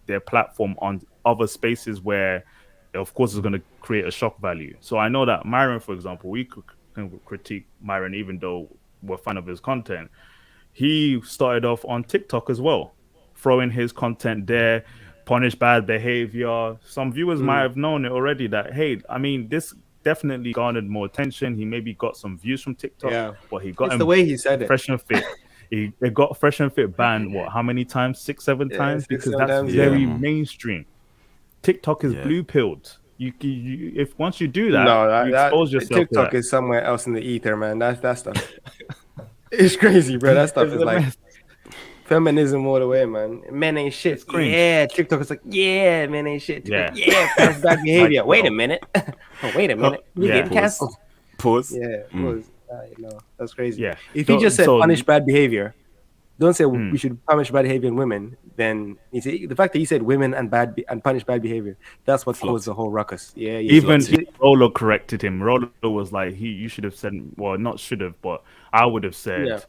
their platform on other spaces where, of course, it's going to create a shock value. So I know that Myron, for example, critique Myron, even though we're fan of his content. He started off on TikTok as well, throwing his content there, punish bad behavior. Some viewers might have known it already that, hey, I mean, this definitely garnered more attention. He maybe got some views from TikTok, but he got it's the way he said it. Fresh and Fit. It got Fresh and Fit banned, what, how many times? 6, 7 times? Because that's very mainstream. TikTok is blue-pilled. You if once you do that, you expose yourself TikTok to is somewhere else in the ether, man. That stuff. It's crazy, bro. That stuff is like feminism all the way, man. Men ain't shit. Yeah, TikTok is like, yeah, men ain't shit. TikTok, that's bad behavior. Wait a minute. Wait a minute. You getting canceled? Pause. Yeah, pause. That's crazy. Yeah. If you just said punish bad behavior, don't say we should punish bad behavior in women. Then you see the fact that he said women and punish bad behavior. That's what caused the whole ruckus. Yeah. Even Rollo corrected him. Rollo was like, you should have said, well, not should have, but I would have said,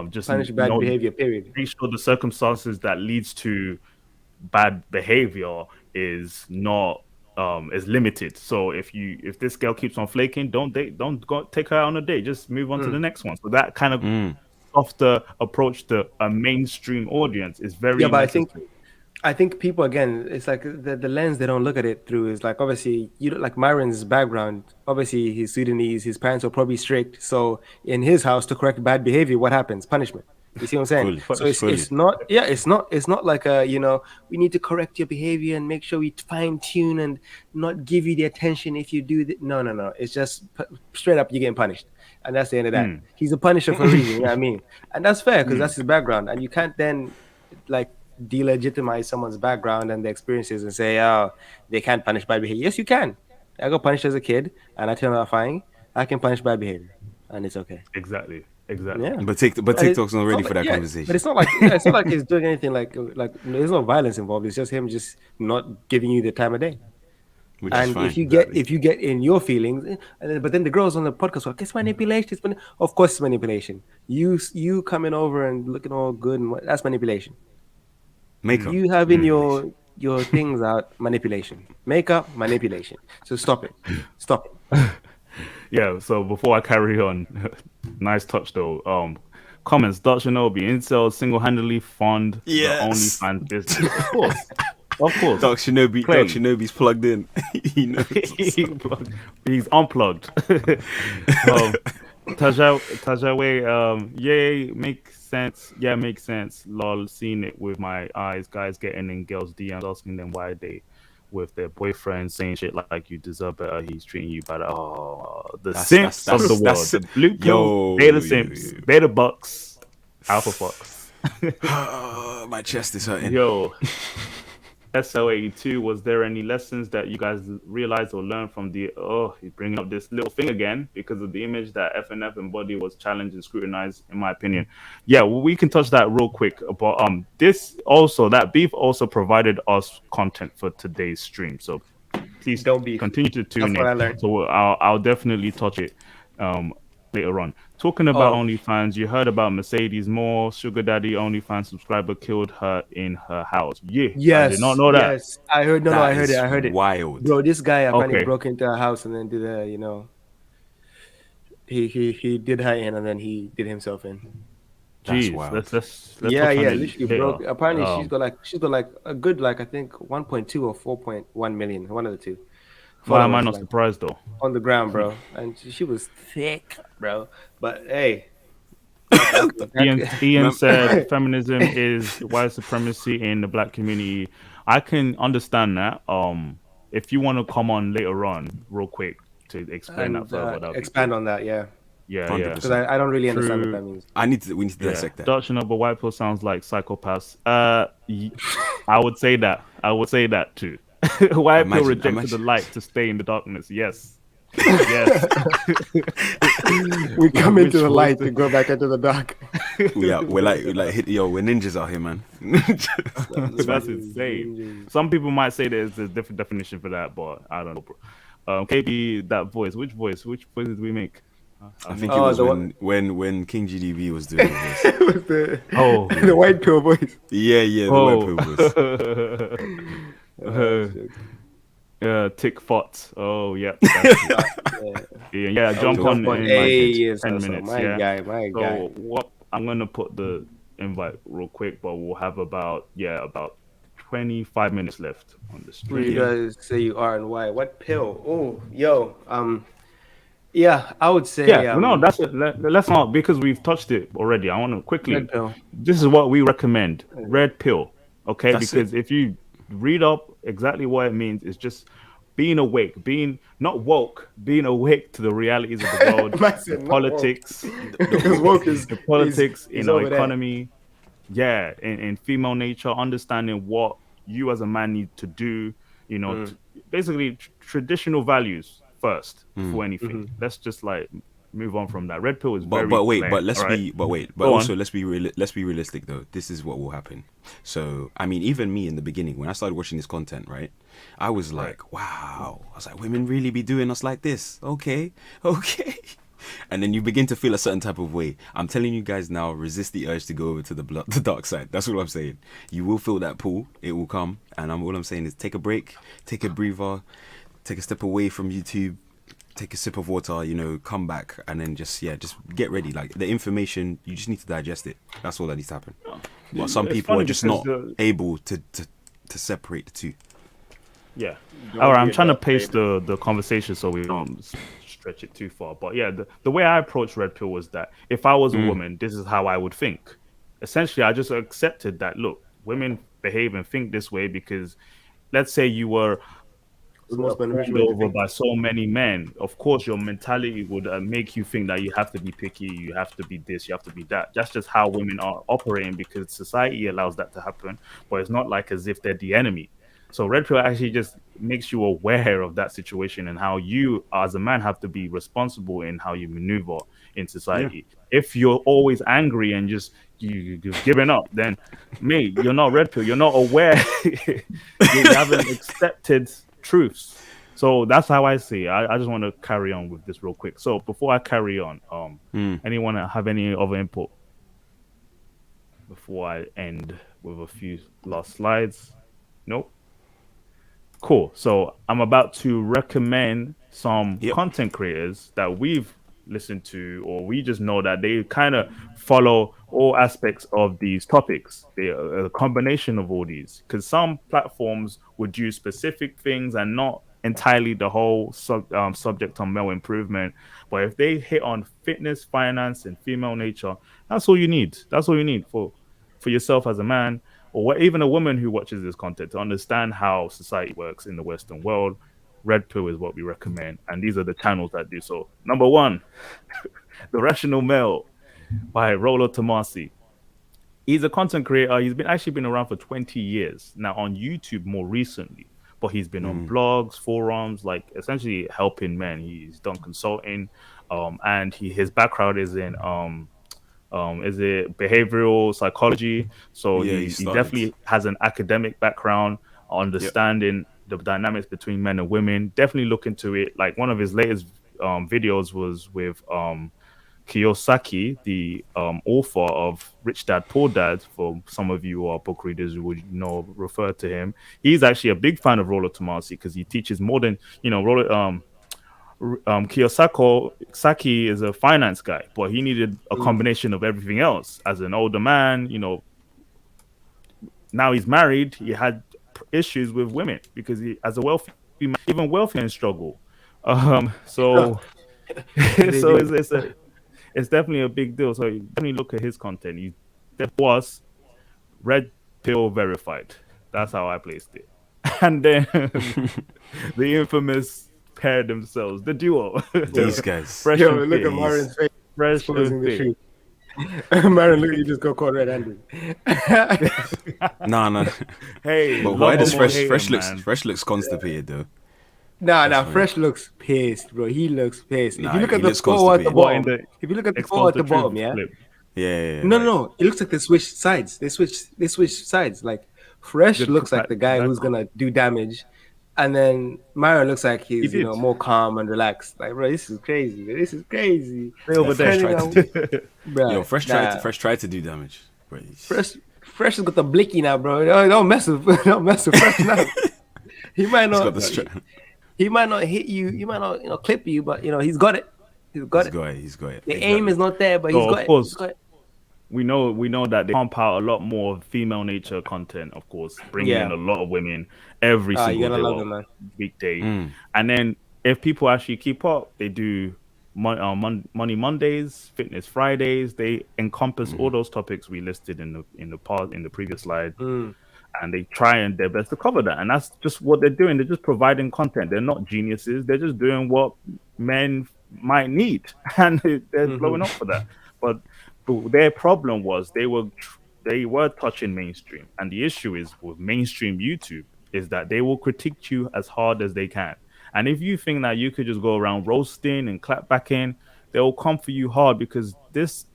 just punish bad behavior. Period. Make sure the circumstances that leads to bad behavior is not is limited. So if this girl keeps on flaking, don't go take her out on a date. Just move on to the next one. So that kind of softer approach to a mainstream audience is very but I think people, again, it's like the lens they don't look at it through is like, obviously, like Myron's background, obviously he's Sudanese, his parents are probably strict, so in his house to correct bad behavior, what happens? Punishment. You see what I'm saying? It's not like we need to correct your behavior and make sure we fine tune and not give you the attention if you do that. No. It's just straight up, you're getting punished. And that's the end of that. He's a punisher for a reason, you know what I mean? And that's fair because that's his background. And you can't then like delegitimize someone's background and their experiences and say, oh, they can't punish bad behavior. Yes, you can. I got punished as a kid and I turned out fine. I can punish bad behavior and it's okay. Exactly. Yeah. But TikTok's not ready for that conversation. But it's not like he's doing anything like there's no violence involved. It's just him just not giving you the time of day. And if you get in your feelings, but then the girls on the podcast are like, it's manipulation. Of course, it's manipulation. You coming over and looking all good and that's manipulation. Makeup. You having your things out, manipulation. Makeup, manipulation. So stop it. Yeah. So before I carry on, nice touch though. Comments. Dr. Shinobi, Incels single-handedly fund the OnlyFans business. Of course. Doc Shinobi's plugged in. He knows. He's unplugged. Tajawe, yay, makes sense. Yeah, makes sense. Lol, seen it with my eyes. Guys getting in girls' DMs, asking them why they with their boyfriend, saying shit like you deserve better, he's treating you better. Oh, the simps of the world. The blue pill, beta simps, beta bucks, alpha fucks. My chest is hurting. Yo. SL82, was there any lessons that you guys realized or learned from he's bringing up this little thing again because of the image that FNF embodied was challenged and scrutinized, in my opinion. Yeah, well, we can touch that real quick. But that beef also provided us content for today's stream. So please continue to tune in. So I'll definitely touch it later on. Talking about OnlyFans, you heard about Mercedes Moore, Sugar Daddy OnlyFans subscriber killed her in her house. Yeah, yes, I did not know that. Yes, I heard. No, I heard it. Wild, bro. This guy apparently broke into her house and then did he did her in and then he did himself in. Jeez, let's literally broke. Apparently, she's got like a good I think 1.2 or 4.1 million, one of the two. Why am I not surprised though? On the ground, bro, and she was thick, bro. But hey, Ian said feminism is white supremacy in the black community. I can understand that. If you want to come on later on, real quick, to explain that further, expand on that, yeah. Yeah. Because I don't really understand what that means. We need to dissect that. Dutch but white pill sounds like psychopaths. I would say that too. White pill rejected the light to stay in the darkness. Yes. We come into the light to go back into the dark. We're ninjas out here, man. That's insane. Some people might say there's a different definition for that, but I don't know. KB, that voice. Which voice did we make? I think it was when King GDB was doing this. It was the white pill voice. Yeah, the white pill voice. Tick Fot. Oh, yeah. yeah. Jump on in like 10 minutes. My guy. So what I'm gonna put the invite real quick, but we'll have about 25 minutes left on the stream. Who you guys say you are and why? What pill? Oh, yo. Yeah, I would say. Yeah, no, that's it. Let's not, because we've touched it already. I want to quickly. Red pill. This is what we recommend. Red pill. Okay, That's because if you read up exactly what it means, it's just being awake, being not woke, being awake to the realities of the world, the politics, because woke is the politics in our economy. There. Yeah, in female nature, understanding what you as a man need to do. You know, basically traditional values first before anything. Let's just like move on from that. Red pill is but let's be realistic though. This is what will happen. So I mean, even me in the beginning when I started watching this content, right, I was like, wow, I was like, women really be doing us like this? Okay. And then you begin to feel a certain type of way. I'm telling you guys now, resist the urge to go over to the dark side. That's what I'm saying. You will feel that pull. It will come. And all I'm saying is take a break, take a breather, take a step away from YouTube, take a sip of water, come back, and then just get ready. Like, the information, you just need to digest it. That's all that needs to happen. But some people are just not able to separate the two. Yeah. All right, I'm trying to pace the conversation so we don't stretch it too far. But yeah, the way I approached Red Pill was that if I was a woman, this is how I would think. Essentially, I just accepted that, look, women behave and think this way because, let's say you were pulled over by so many men. Of course, your mentality would make you think that you have to be picky, you have to be this, you have to be that. That's just how women are operating because society allows that to happen. But it's not like as if they're the enemy. So Red Pill actually just makes you aware of that situation and how you, as a man, have to be responsible in how you maneuver in society. Yeah. If you're always angry and just you've given up, then you're not Red Pill. You're not aware. You haven't accepted truths. So that's how I see it. I just want to carry on with this real quick. So before I carry on, anyone have any other input before I end with a few last slides? Nope. Cool. So I'm about to recommend some content creators that we've listened to, or we just know that they kind of follow all aspects of these topics. They're a combination of all these, because some platforms would do specific things and not entirely the whole subject on male improvement. But if they hit on fitness, finance, and female nature, that's all you need. That's all you need for yourself as a man, or even a woman who watches this content, to understand how society works in the Western world. Red Pill is what we recommend, and these are the channels that do so. Number one, The Rational Male by Rollo Tomassi. He's a content creator. He's been around for 20 years now on YouTube more recently, but he's been on blogs, forums, like essentially helping men. He's done consulting, and his background is in is it behavioral psychology? So he definitely has an academic background, understanding the dynamics between men and women. Definitely look into it. Like, one of his latest videos was with Kiyosaki, the author of Rich Dad Poor Dad. For some of you who are book readers who would refer to him. He's actually a big fan of Rollo Tomassi because he teaches more than Kiyosaki is a finance guy, but he needed a combination of everything else. As an older man, now he's married, he had issues with women because he, as a wealthy man, even wealthy men struggle. So it's definitely a big deal. So you definitely look at his content. He was Red Pill verified. That's how I placed it. And then the infamous pair themselves, the duo. These guys. Look at Myron's face. FreshandFit. Myron, look, you just got caught red-handed. No. Hey, but why does Fresh looks constipated though? Nah, Fresh looks pissed, bro. He looks pissed. If you look at the photo at the bottom, yeah. No. It looks like they switched sides. They switched sides. Like, Fresh looks like the guy who's gonna do damage, and then Myron looks like he's more calm and relaxed. Like, bro, this is crazy. Fresh tried to do damage. Fresh has got the blicky now, bro. Don't mess with Fresh now. He might He's not. got the strength. He might not hit you. He might not, clip you. But he's got it. He's got it. He's got it. The aim is not there, but So, he's got of course, it. He's got it. we know that they pump out a lot more female nature content, of course, bringing in a lot of women every single day, love them, man. weekday. And then if people actually keep up, they do Money Mondays, Fitness Fridays. They encompass all those topics we listed in the previous slide, and they try their best to cover that. And that's just what they're doing. They're just providing content. They're not geniuses. They're just doing what men might need, and they're blowing up for that. But their problem was they were touching mainstream, and the issue is with mainstream YouTube is that they will critique you as hard as they can. And if you think that you could just go around roasting and clap back in, they will come for you hard, because this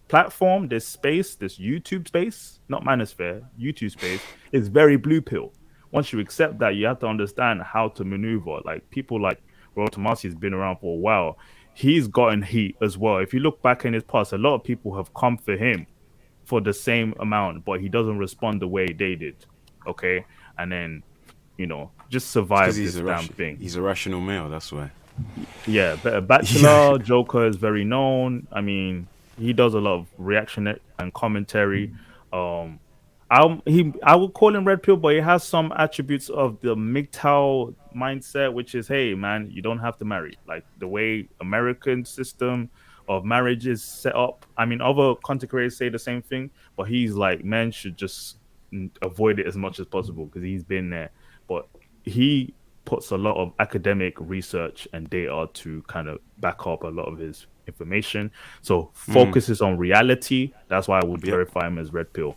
platform, this space, this YouTube space, not Manosphere, YouTube space, is very blue pill. Once you accept that, you have to understand how to maneuver. Like people like Rollo Tomassi has been around for a while. He's gotten heat as well. If you look back in his past, a lot of people have come for him for the same amount, but he doesn't respond the way they did. Okay, and then just survive this damn thing. He's a rational male, that's why. Yeah, Bachelor, Joker is very known. I mean, he does a lot of reaction and commentary. I would call him RedPill, but he has some attributes of the MGTOW mindset, which is, hey man, you don't have to marry. Like the way American system of marriage is set up. I mean, other content creators say the same thing, but he's like, men should just avoid it as much as possible because he's been there. But he puts a lot of academic research and data to kind of back up a lot of his information. So focuses on reality. That's why I would verify him as RedPill.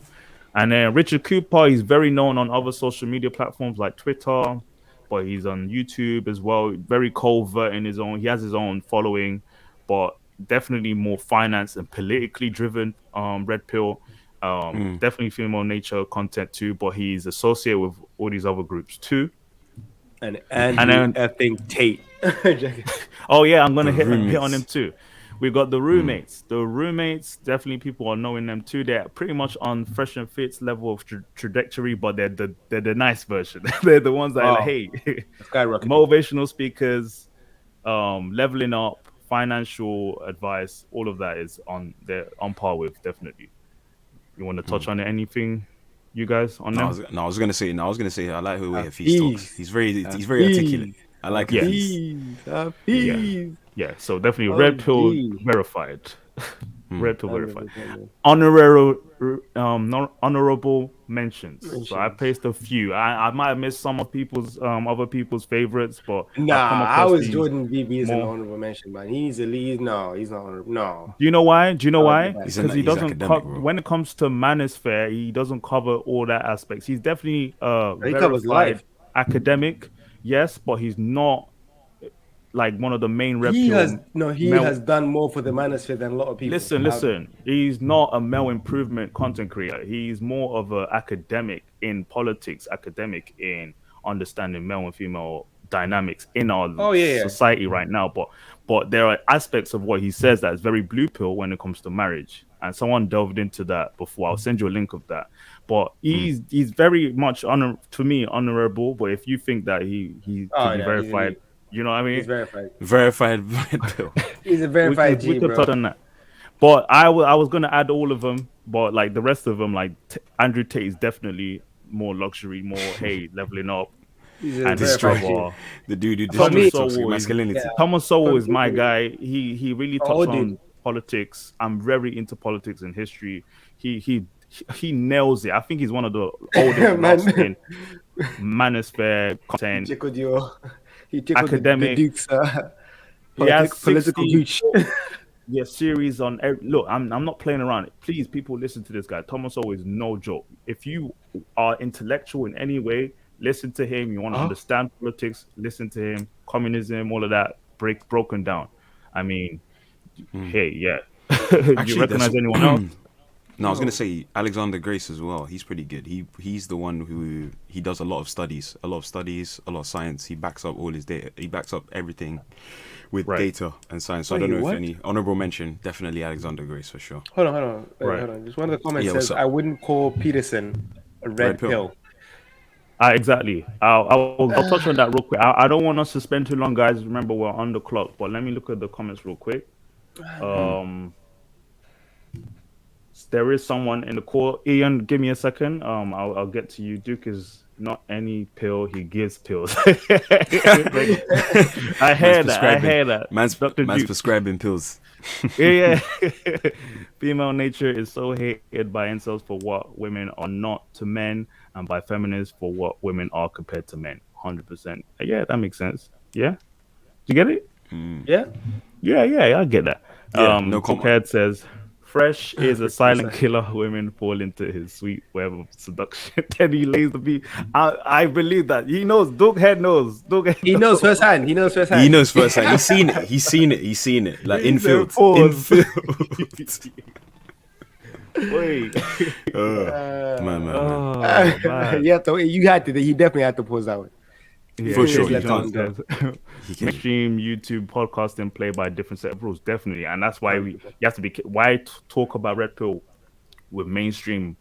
And then Richard Cooper, he's very known on other social media platforms like Twitter, but he's on YouTube as well. Very covert in his own. He has his own following, but definitely more finance and politically driven. RedPill, definitely female nature content too, but he's associated with all these other groups too. And then I think Tate. Oh yeah, I'm gonna hit on him too. We got the roommates. The roommates, definitely people are knowing them too. They're pretty much on FreshandFit's level of trajectory, but they're the nice version. They're the ones that are like, hey, motivational speakers, leveling up, financial advice, all of that is they're on par with, definitely. You want to touch on anything, you guys, on them? I was gonna say I like the way he talks. He's very articulate. I like it. Yeah, so definitely RedPill verified. RedPill verified. Honourable mentions. So I placed a few. I might have missed some of people's other people's favorites, but I was Jordan BB as an honourable mention, man. He's a lead. No, he's not honourable. No. Do you know why? Because he doesn't when it comes to Manosphere, he doesn't cover all that aspects. He's definitely verified academic, yes, but he's not like one of the main RedPill. He has done more for the Manosphere than a lot of people. Listen. He's not a male improvement content creator. He's more of an academic in politics, academic in understanding male and female dynamics in our society right now. But there are aspects of what he says that is very blue pill when it comes to marriage. And someone delved into that before. I'll send you a link of that. But he's very much honorable. But if you think that he could be verified. You know what I mean? He's verified. Verified RedPill. He's a verified we could touch on that. But I was going to add all of them. But like the rest of them, like Andrew Tate is definitely more luxury, more, hey, leveling up. And the dude who destroys toxic masculinity. Thomas Sowell is my guy. He really touched on politics. I'm very into politics and history. He nails it. I think he's one of the oldest in Manosphere content. He tickled academic. The Duke's political reach. Yeah, series on. Look, I'm not playing around. Please, people, listen to this guy. Thomas Sowell is no joke. If you are intellectual in any way, listen to him. You want to understand politics, listen to him. Communism, all of that, broken down. I mean, hey, yeah. Actually, you recognize anyone else? No, I was going to say Alexander Grace as well. He's pretty good. He's the one who he does a lot of studies, a lot of science. He backs up all his data. He backs up everything with data and science. So I don't know if any honourable mention. Definitely Alexander Grace for sure. Hold on. Just one of the comments says I wouldn't call Peterson a red pill. Exactly. I'll touch on that real quick. I don't want us to spend too long, guys. Remember, we're on the clock. But let me look at the comments real quick. There is someone in the call. Ian, give me a second. I'll get to you. Duke is not any pill. He gives pills. I hear that. Man's Duke. prescribing pills. Yeah. Female nature is so hated by incels for what women are not to men, and by feminists for what women are compared to men. 100%. Yeah, that makes sense. Yeah, you get it? Yeah. I get that. Yeah, no comment. Compared says, Fresh is a silent killer. Women fall into his sweet web of seduction. Then he lays the beat. I believe that. He knows. Duke Head knows. He knows firsthand. He knows firsthand. He's seen it. Like infield. Wait. Man. You had to. He definitely had to pause that one. Yeah, for sure. Mainstream YouTube podcasting play by a different set of rules, definitely, and that's why you have to be. Why talk about RedPill with mainstream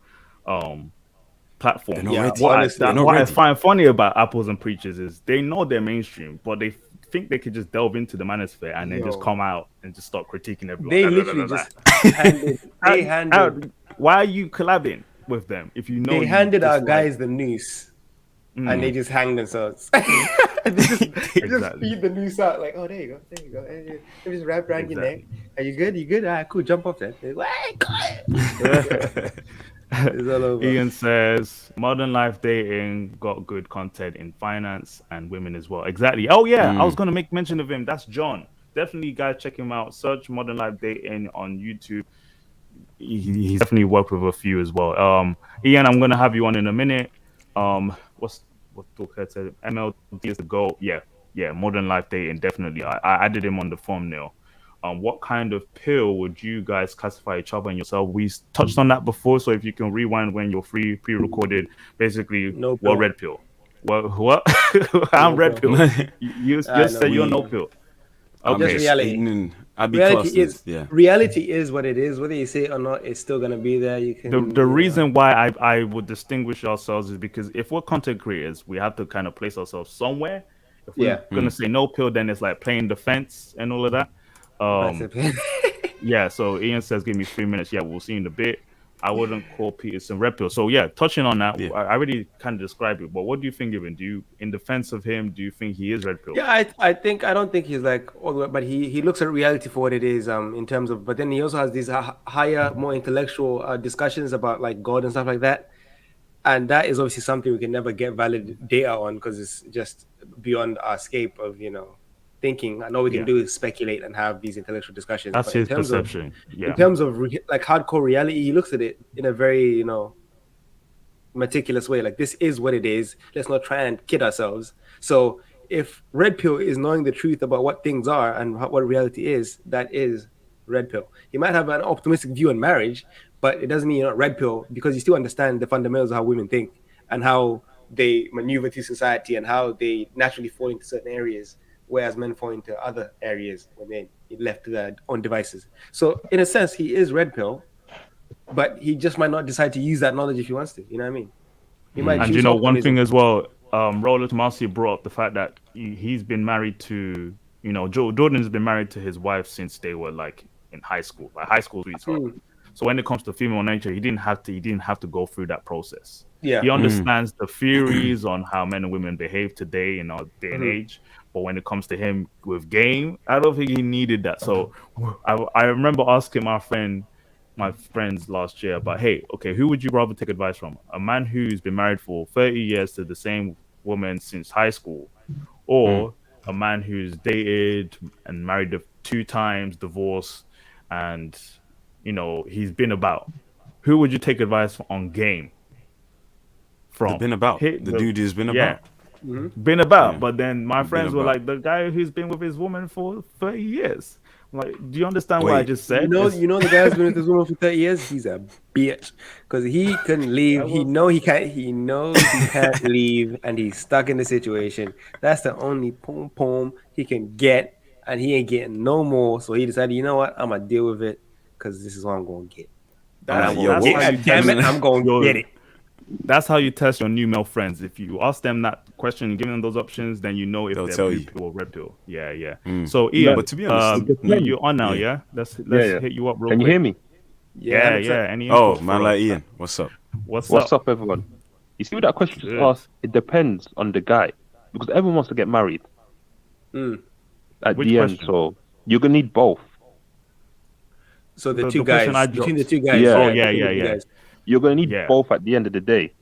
platform? What I find funny about Apples and Preachers is they know they're mainstream, but they think they could just delve into the manosphere and then just come out and just start critiquing everyone. They literally just handed. Why are you collabing with them if you know they handed our guys the noose? And they just hang themselves. They just feed the noose out. Like, oh, there you go. Hey, they just wrap around your neck. Are you good? All right, cool. Jump off then. It's all over. Ian says, modern life dating got good content in finance and women as well. Exactly. Oh, yeah. I was going to make mention of him. That's John. Definitely, guys, check him out. Search modern life dating on YouTube. He's definitely worked with a few as well. Ian, I'm going to have you on in a minute. What Talker said? MLD is the goal. Yeah. Modern life dating, definitely. I added him on the thumbnail. What kind of pill would you guys classify each other and yourself? We touched on that before, so if you can rewind when you're free, pre-recorded, basically, no pill. What red pill? What? I'm no red pill. You said you're no pill. Okay. Just reality. Reality is what it is. Whether you say it or not, it's still gonna be there. You can. The reason why I would distinguish ourselves is because if we're content creators, we have to kind of place ourselves somewhere. If we're gonna say no pill, then it's like playing defense and all of that. Yeah. So Ian says, "Give me 3 minutes." Yeah, we'll see in a bit. I wouldn't call Peterson red pill. So yeah, touching on that, I already kind of described it. But what do you think of him? Do you, in defense of him, do you think he is red pill? Yeah, I don't think he's like all the way, but he looks at reality for what it is. In terms of, but then he also has these higher, more intellectual discussions about like God and stuff like that. And that is obviously something we can never get valid data on because it's just beyond our scape of thinking. And all we can do is speculate and have these intellectual discussions. That's his perception. In terms of like hardcore reality, he looks at it in a very meticulous way. Like, this is what it is. Let's not try and kid ourselves. So if red pill is knowing the truth about what things are and what reality is, that is red pill. He might have an optimistic view on marriage, but it doesn't mean you're not red pill because you still understand the fundamentals of how women think and how they maneuver through society and how they naturally fall into certain areas, whereas men fall into other areas when they're left to their own devices. So in a sense, he is red pill, but he just might not decide to use that knowledge if he wants to. You know what I mean? He might. And one thing as well, Rollo Tomassi brought up the fact that he's been married to, Jordan's been married to his wife since they were like in high school, sweetheart. So when it comes to female nature, he didn't have to go through that process. Yeah, he understands the theories on how men and women behave today in our day and age. But when it comes to him with game, I don't think he needed that. So I remember asking my friends last year about, hey, okay, who would you rather take advice from? A man who's been married for 30 years to the same woman since high school, or a man who's dated and married 2 times, divorced, and he's been about. Who would you take advice on game from? Been about. The dude who's been about. Been about. But then my friends were like, the guy who's been with his woman for 30 years. I'm like, do you understand what I just said? You know the guy who's been with his woman for 30 years? He's a bitch. Because he couldn't leave. He knows he can't leave, and he's stuck in the situation. That's the only pom he can get, and he ain't getting no more. So he decided, you know what? I'm going to deal with it. Because this is what I'm going to get. Damn it, I'm going to get it. That's how you test your new male friends. If you ask them that question and give them those options, then you know if They'll they're tell blue you. pill or red pill. Yeah, yeah. Mm. So Ian, but to be honest, you're on now, yeah? Let's hit you up real quick. Can you hear me? Yeah, yeah. Any input man, for like us? Ian, what's up? What's up, everyone? You see what that question just Good. asked? It depends on the guy, because everyone wants to get married at Which the question? end. So you're gonna need both. So the The two question guys I between dropped. the two guys. Yeah. Oh, between the yeah. two guys. You're gonna need Yeah. both at the end of the day.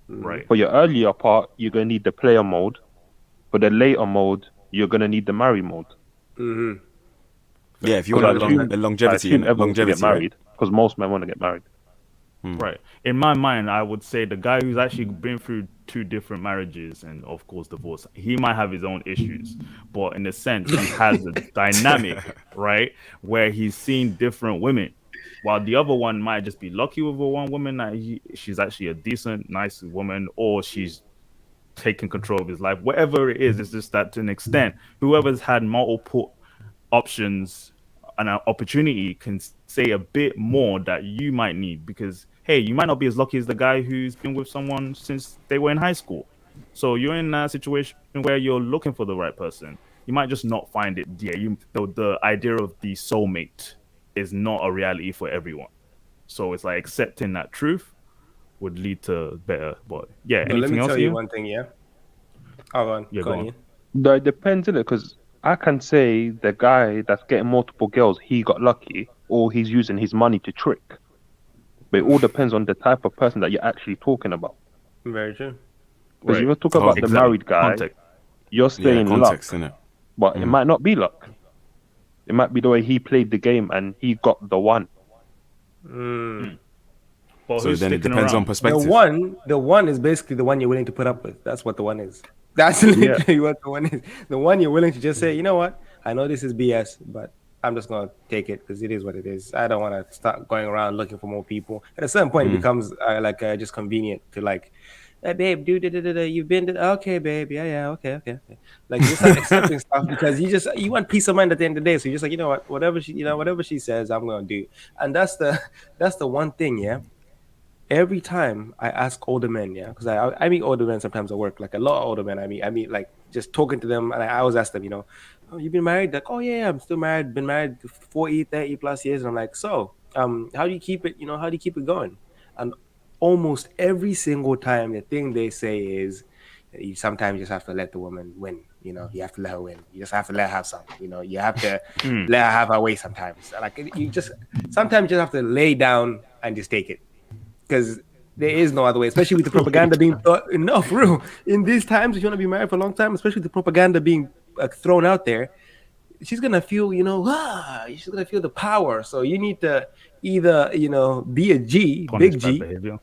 Right. For your earlier part, you're gonna need the player mode. For the later mode, you're gonna need the marry mode. Mm-hmm. Yeah, if you Because want the longevity, everyone to get longevity, right? married, because most men want to get married. Right. In my mind, I would say the guy who's actually been through 2 different marriages and, of course, divorce, he might have his own issues. But in a sense, he has a dynamic, right, where he's seen different women. While the other one might just be lucky with one woman that she's actually a decent, nice woman, or she's taking control of his life. Whatever it is, it's just that to an extent, whoever's had multiple options and an opportunity can say a bit more that you might need, because hey, you might not be as lucky as the guy who's been with someone since they were in high school. So you're in a situation where you're looking for the right person. You might just not find it. Yeah, the idea of the soulmate is not a reality for everyone. So it's like accepting that truth would lead to better. But yeah, But let anything me else? tell you Ian? one thing, yeah. Oh, go on. Yeah, go go on. on. Ian. No, it depends, innit? Because I can say the guy that's getting multiple girls, he got lucky, or he's using his money to trick. But it all depends on the type of person that you're actually talking about. Very true. Because Right. if you're talking about the married guy, Context. you're saying context, luck, innit? but it might not be luck. It might be the way he played the game and he got the one. But So who's then it sticking depends around? on perspective. The one is basically the one you're willing to put up with. That's what the one is. That's literally what the one is. The one you're willing to just say, you know what? I know this is BS, but I'm just gonna take it because it is what it is. I don't want to start going around looking for more people. At a certain point, it becomes just convenient to like, hey, babe, you've been to, okay, babe, yeah, okay. Like you just start accepting stuff because you want peace of mind at the end of the day. So you're just like, you know what, whatever she says, I'm gonna do. And that's the one thing, yeah. Every time I ask older men, yeah, because I meet older men sometimes at work, like a lot of older men. I meet like just talking to them, and I always ask them, oh, you've been married? Like, oh yeah, I'm still married. Been married 40, 30 plus years. And I'm like, so, how do you keep it? How do you keep it going? And almost every single time, the thing they say is, you sometimes just have to let the woman win. You have to let her win. You just have to let her have some. You have to let her have her way sometimes. Like sometimes you just have to lay down and just take it. Because there is no other way, especially with the propaganda being for real. In these times, if you want to be married for a long time, especially with the propaganda being thrown out there, she's gonna feel, she's gonna feel the power. So you need to either, be a G, big G. Behavior.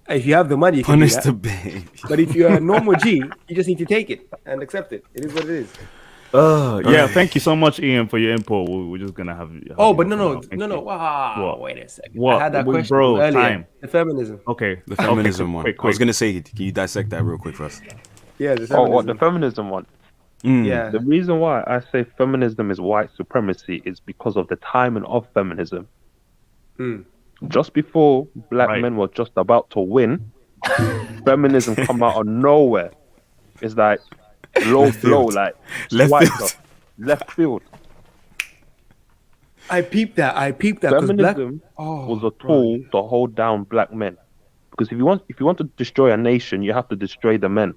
If you have the money, you can Punish do that. the baby. But if you're a normal G, you just need to take it and accept it. It is what it is. Yeah, thank you so much, Ian, for your input. We're just gonna have. But no. Wow, wait a second. What? I had that question bro, earlier. time. The feminism. Okay, The feminism okay, one. quick. I was gonna say, can you dissect that real quick for us? Yeah, the Oh, feminism. what, the feminism one? Yeah. The reason why I say feminism is white supremacy is because of the timing of feminism. Just before black men were just about to win, feminism come out of nowhere. It's like low blow, like left field. I peeped that. Feminism was a tool to hold down black men. Because if you want to destroy a nation, you have to destroy the men.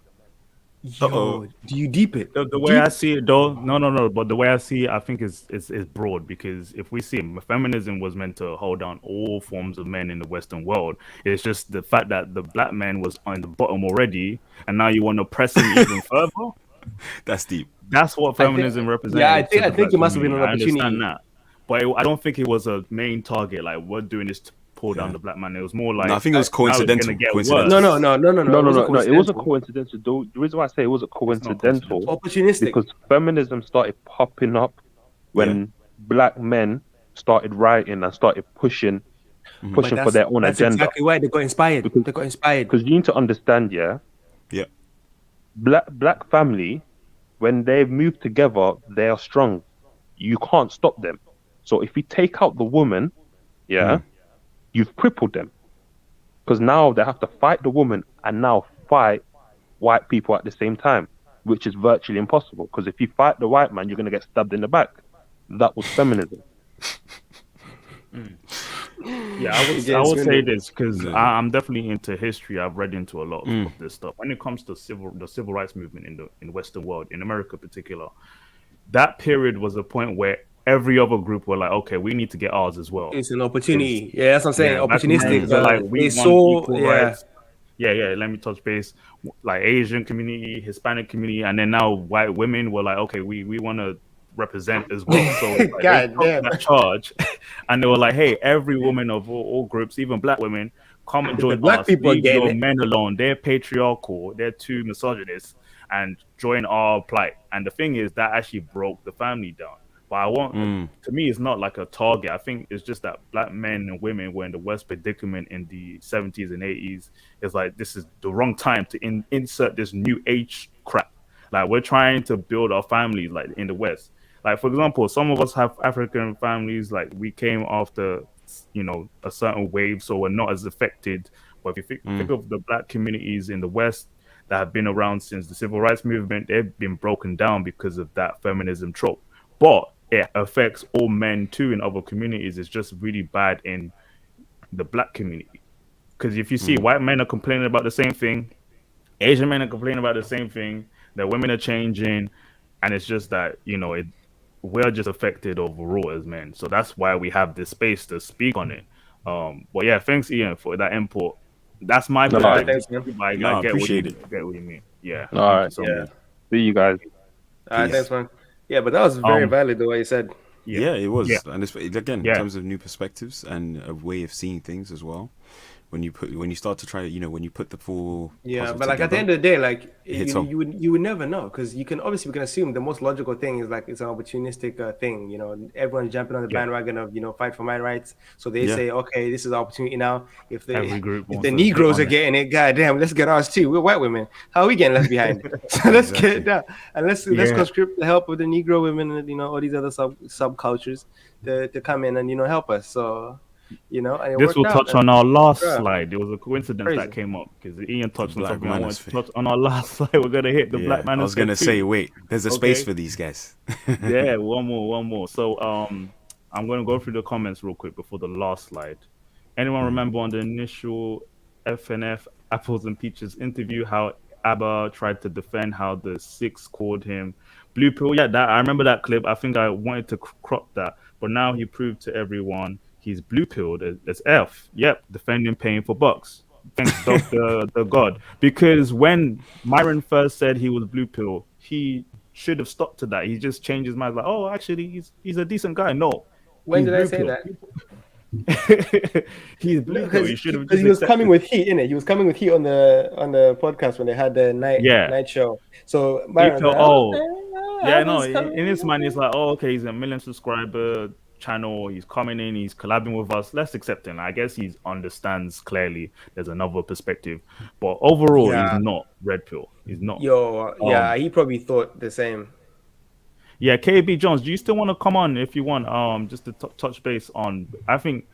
Yo, do you deep it? The way I see it, though, no. But the way I see it, I think is broad, because if we see it, feminism was meant to hold down all forms of men in the Western world. It's just the fact that the black man was on the bottom already, and now you want to press him even further. That's deep. That's what feminism represents. Yeah, I think it must have been an opportunity. I understand that, but I don't think it was a main target. Like, we're doing this to pull down the black man. It was more like, I think it was coincidental. No. It wasn't coincidental. The reason why I say it wasn't coincidental, opportunistic, because feminism started popping up when black men started writing and started pushing for their own that's agenda. Exactly why they got inspired. Because you need to understand, black family, when they move together, they are strong. You can't stop them. So if you take out the woman, you've crippled them. Because now they have to fight the woman and now fight white people at the same time, which is virtually impossible. Because if you fight the white man, you're going to get stabbed in the back. That was feminism. Yeah, I would say this because I'm definitely into history. I've read into a lot of this stuff. When it comes to the civil rights movement in the Western world, in America in particular, that period was a point where every other group were like, okay, we need to get ours as well. It's an opportunity. Yeah, that's what I'm saying. Opportunistic. Like, we saw equal rights. Yeah. Let me touch base. Like Asian community, Hispanic community, and then now white women were like, okay, we want to represent as well. So like, they took that charge, and they were like, hey, every woman of all groups, even black women, come and join black us. People Leave your men alone. They're patriarchal. They're too misogynist, and join our plight. And the thing is, that actually broke the family down. But I want, to me, it's not like a target. I think it's just that black men and women were in the worst predicament in the 70s and 80s. It's like, this is the wrong time to insert this new age crap. Like, we're trying to build our families, like, in the West. Like, for example, some of us have African families. Like, we came after, a certain wave, so we're not as affected. But if you think of the black communities in the West that have been around since the civil rights movement, they've been broken down because of that feminism trope. But it affects all men too in other communities. It's just really bad in the black community. Because if you see white men are complaining about the same thing, Asian men are complaining about the same thing, that women are changing, and it's just that, we're just affected overall as men. So that's why we have this space to speak on it. But yeah, thanks Ian for that input. That's my perspective. I get what you mean. Yeah. All right. See you guys. All right, thanks, man. Yeah, but that was very valid the way you said. Yeah, it was. Yeah. And it's, again, in terms of new perspectives and a way of seeing things as well. When you start to try, when you put the full but like at the end of the day, like you would never know, because we can assume the most logical thing is like it's an opportunistic thing. Everyone's jumping on the bandwagon of fight for my rights, so they say, okay, this is the opportunity now. If the Negroes are getting it, goddamn, let's get ours too. We're white women, how are we getting left behind? So let's get it down, and let's conscript the help of the Negro women and all these other subcultures to come in and help us. So. And this will touch on our last slide. There was a coincidence that came up because Ian touched on something I wanted to touch on our last slide. We're gonna hit the Black Manosphere. I was gonna say, wait, there's a space for these guys. Yeah, one more. So I'm gonna go through the comments real quick before the last slide. Anyone remember on the initial FNF Apples and Peaches interview how ABBA tried to defend how the Six called him Blue Pill? Yeah, I remember that clip. I think I wanted to crop that, but now he proved to everyone he's blue pilled as F. Yep, defending paying for bucks. Thanks, Dob Da Gawd. Because when Myron first said he was blue pill, he should have stopped to that. He just changed his mind, like, oh, actually, he's a decent guy. No. When did I say that? He's blue pill. Because he was coming with heat, innit? He was coming with heat on the podcast when they had the night show. So Myron, in his mind, he's like, oh, okay, he's a 1 million subscriber channel, he's coming in, he's collabing with us, let's accept him. I guess he understands clearly there's another perspective, but overall he's not red pill. He's not. He probably thought the same. Yeah, KB Jones, do you still want to come on if you want? Just to touch base on, I think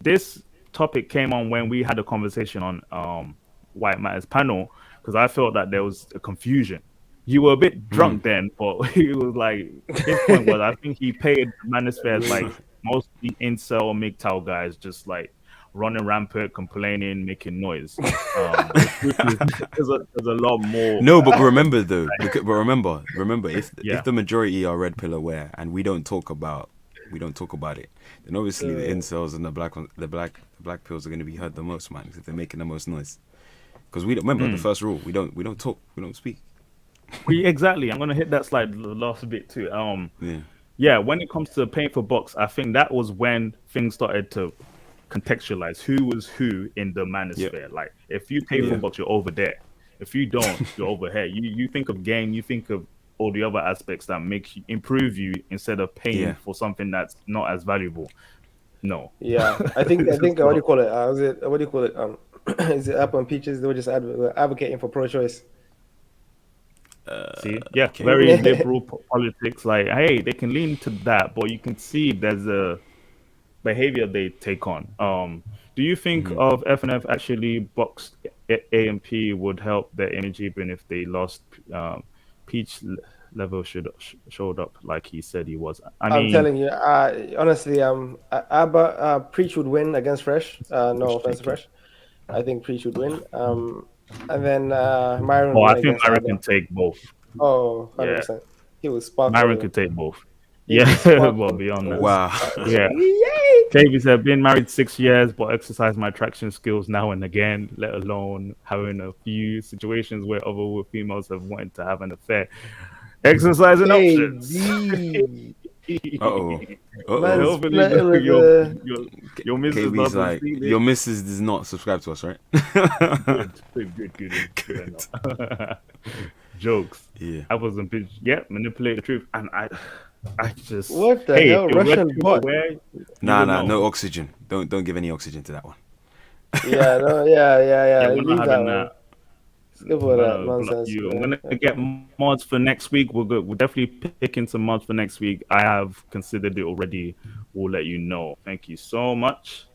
this topic came on when we had a conversation on White Matters panel, because I felt that there was a confusion. You were a bit drunk then, but he was like, his point was, I think he paid Manosphere as like mostly incel MGTOW guys, just like running rampant, complaining, making noise. There's a lot more. No, but remember though, remember if the majority are red pill aware and we don't talk about it, then obviously the incels and the black pills are going to be heard the most, man, if they're making the most noise. Because we don't remember the first rule, we don't talk, we don't speak. Exactly. I'm gonna hit that slide the last bit too. When it comes to paying for bucks, I think that was when things started to contextualize who was who in the manosphere. Like, if you pay for bucks, you're over there. If you don't, you're over here. You think of game, you think of all the other aspects that make you improve you instead of paying for something that's not as valuable. No. Yeah, I think what do you call it? Is it Apple and Peaches? They were just advocating for pro-choice. Very liberal politics. Like, hey, they can lean to that, but you can see there's behavior they take on. Do you think of FNF actually boxed AMP would help their image even if they lost Peach level showed up like he said he was? I'm telling you, honestly, Preach would win against Fresh. No offense to Fresh. I think Preach would win. And then Myron would win I think against Myron Abba. can take both. Oh, 100%. He was sparkling. Myron could take both. Well, beyond that. Wow. Yeah. KB said, been married 6 years, but exercise my attraction skills now and again, let alone having a few situations where other females have wanted to have an affair. Exercising options. Your missus KB's like, your missus does not subscribe to us, right? Good. Jokes. Yeah. I wasn't bitch. Yeah, manipulate the truth. And I just what the hell? Russian bot? No oxygen. Don't give any oxygen to that one. Yeah, we're leave not that having one. that. Skip all that nonsense. I'm gonna get mods for next week. We're definitely picking some mods for next week. I have considered it already. We'll let you know. Thank you so much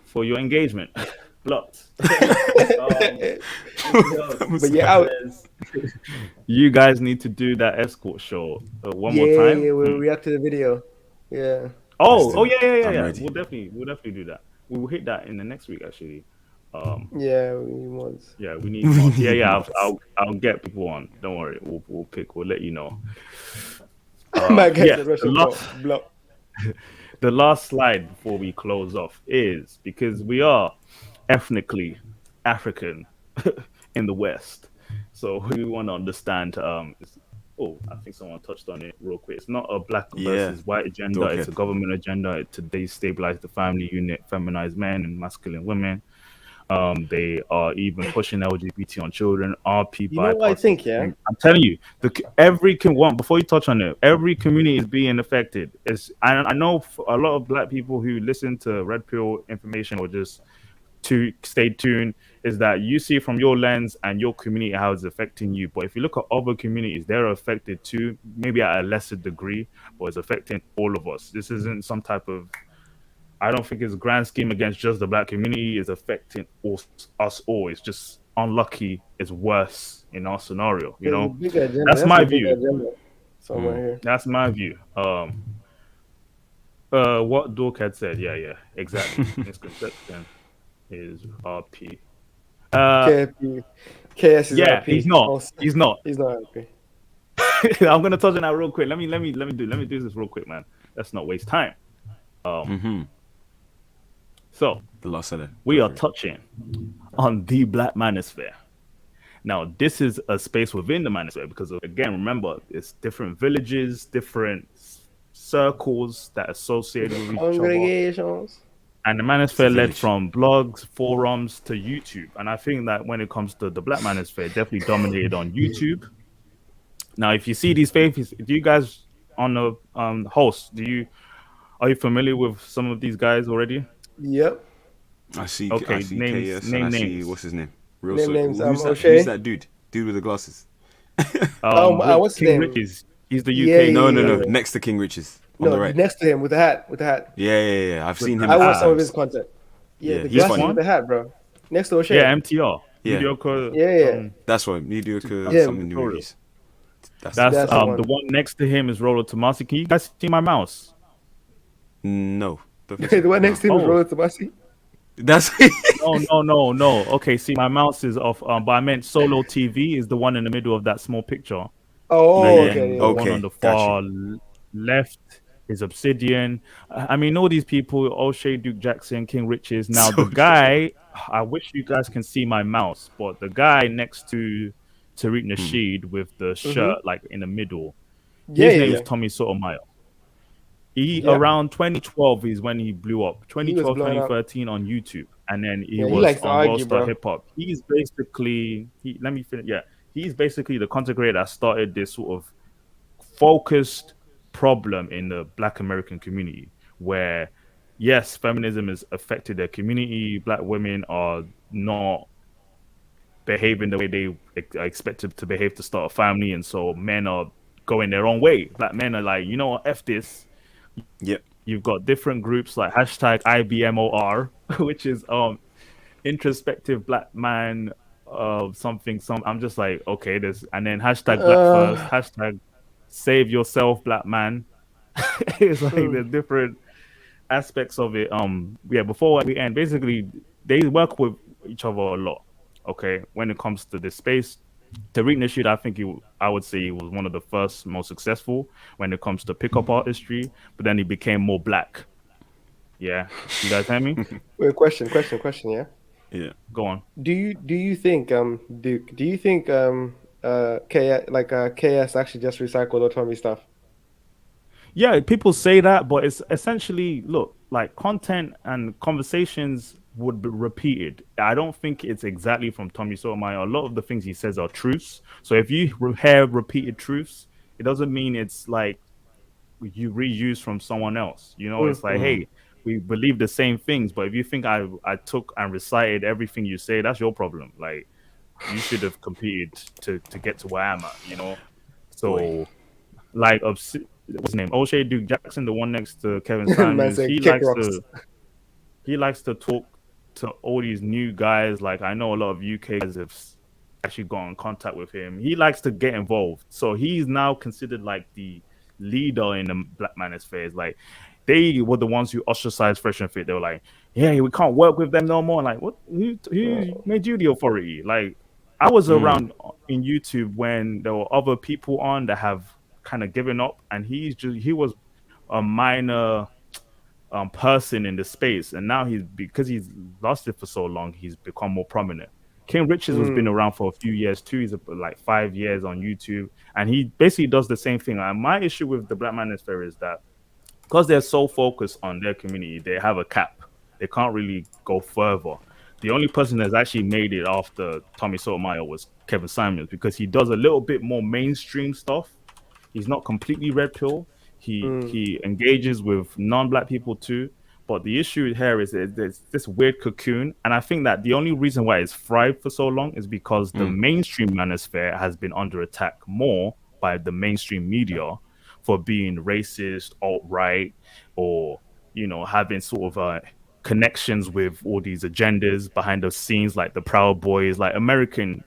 for your engagement. Blocked. But yeah, you guys need to do that escort show one more time. Yeah, we'll react to the video. Yeah. Yeah. We'll definitely do that. We'll hit that in the next week actually. Yeah, we need mods. Yeah, we need mods. Yeah. I'll get people on. Don't worry. We'll pick. We'll let you know. The last slide before we close off is because we are ethnically African in the West, so we want to understand. I think someone touched on it real quick. It's not a black versus white agenda. It's a government agenda to destabilize the family unit, feminize men and masculine women. They are even pushing LGBT on children, RP. You know what I think, yeah? I'm telling you, before you touch on it, every community is being affected. I know a lot of black people who listen to RedPill information or just to stay tuned is that you see from your lens and your community how it's affecting you. But if you look at other communities, they're affected too, maybe at a lesser degree, but it's affecting all of us. This isn't some type of, I don't think it's a grand scheme against just the black community. It's affecting us all. It's just unlucky. It's worse in our scenario. You know, that's my view. That's my view. What Dork had said. Yeah, exactly. Misconception is RP. KP. KS is RP. He's not. He's not RP. I'm gonna touch on that real quick. Let me do this real quick, man. Let's not waste time. So we are touching on the Black Manosphere. Now, this is a space within the Manosphere because, again, remember, it's different villages, different circles that associate with each other. And the Manosphere led from blogs, forums to YouTube. And I think that when it comes to the Black Manosphere, it definitely dominated on YouTube. Now, if you see these faces, do you guys on the host, are you familiar with some of these guys already? Yep. I see. Okay, I see names. KS and I see, what's his name? Names. Who's that dude? Dude with the glasses. What's his name? Riches. He's the UK. No. Next to King Riches. On the right. Next to him with the hat. Yeah. I've seen him. I watched some of his content. Yeah, the glasses with the hat, bro. Next to O'Shea. Yeah, MTR. Yeah. Mediocre, that's right. Mediocre something movies. That's the one next to him is Rollo Tomassi. Can you guys see my mouse? No. The one next to him is Rollo Tomassi. That's no. Okay, see, my mouse is off. But I meant Solo TV is the one in the middle of that small picture. Okay. The one on the far left is Obsidian. I mean, all these people: O'Shea, Duke Jackson, King Riches. Now, the guy, I wish you guys can see my mouse, but the guy next to Tariq Nasheed with the shirt like in the middle, his name is Tommy Sotomayor. Around 2012 is when he blew up. 2012, 2013 on YouTube. And then he was on World Star Hip Hop. He's basically, he's basically the content creator that started this sort of focused problem in the Black American community where, yes, feminism has affected their community. Black women are not behaving the way they are expected to behave to start a family. And so men are going their own way. Black men are like, you know what, F this. Yep. you've got different groups like hashtag IBMOR, which is introspective black man something. I'm just like, okay, there's, and then hashtag black first, hashtag save yourself black man. It's like the different aspects of it. Before we end, basically they work with each other a lot. Okay, when it comes to this space, Tariq Nasheed, I think I would say he was one of the first most successful when it comes to pickup artistry, but then he became more black. Yeah, you guys hear me? Wait, question. Yeah. Yeah. Go on. Do you think Duke? Do you think KS actually just recycled Autonomy stuff? Yeah, people say that, but it's essentially, look, like content and conversations would be repeated. I don't think it's exactly from Tommy Sotomayor. A lot of the things he says are truths. So if you hear repeated truths, it doesn't mean it's like you reuse from someone else. You know, it's like, hey, we believe the same things, but if you think I took and recited everything you say, that's your problem. Like, you should have competed to get to where I'm at, you know? So, like, what's his name? O'Shea Duke Jackson, the one next to Kevin Simons, he likes to talk to all these new guys. Like, I know a lot of UK guys have actually got in contact with him. He likes to get involved. So he's now considered like the leader in the Black Manosphere. Like, they were the ones who ostracized FreshandFit. They were like, yeah, we can't work with them no more. Like, what? Who made you the authority? Like, I was around in YouTube when there were other people on that have kind of given up, and he was a minor person in the space, and now because he's lasted for so long, he's become more prominent. King Richards has been around for a few years too. He's like 5 years on YouTube, and he basically does the same thing. And my issue with the Black Manosphere is that because they're so focused on their community, they have a cap. They can't really go further. The only person that's actually made it after Tommy Sotomayor was Kevin Simons, because he does a little bit more mainstream stuff. He's not completely RedPill. He engages with non-black people too. But the issue here is there's this weird cocoon. And I think that the only reason why it's thrived for so long is because the mainstream manosphere has been under attack more by the mainstream media for being racist, alt-right, or, you know, having sort of connections with all these agendas behind the scenes, like the Proud Boys, like American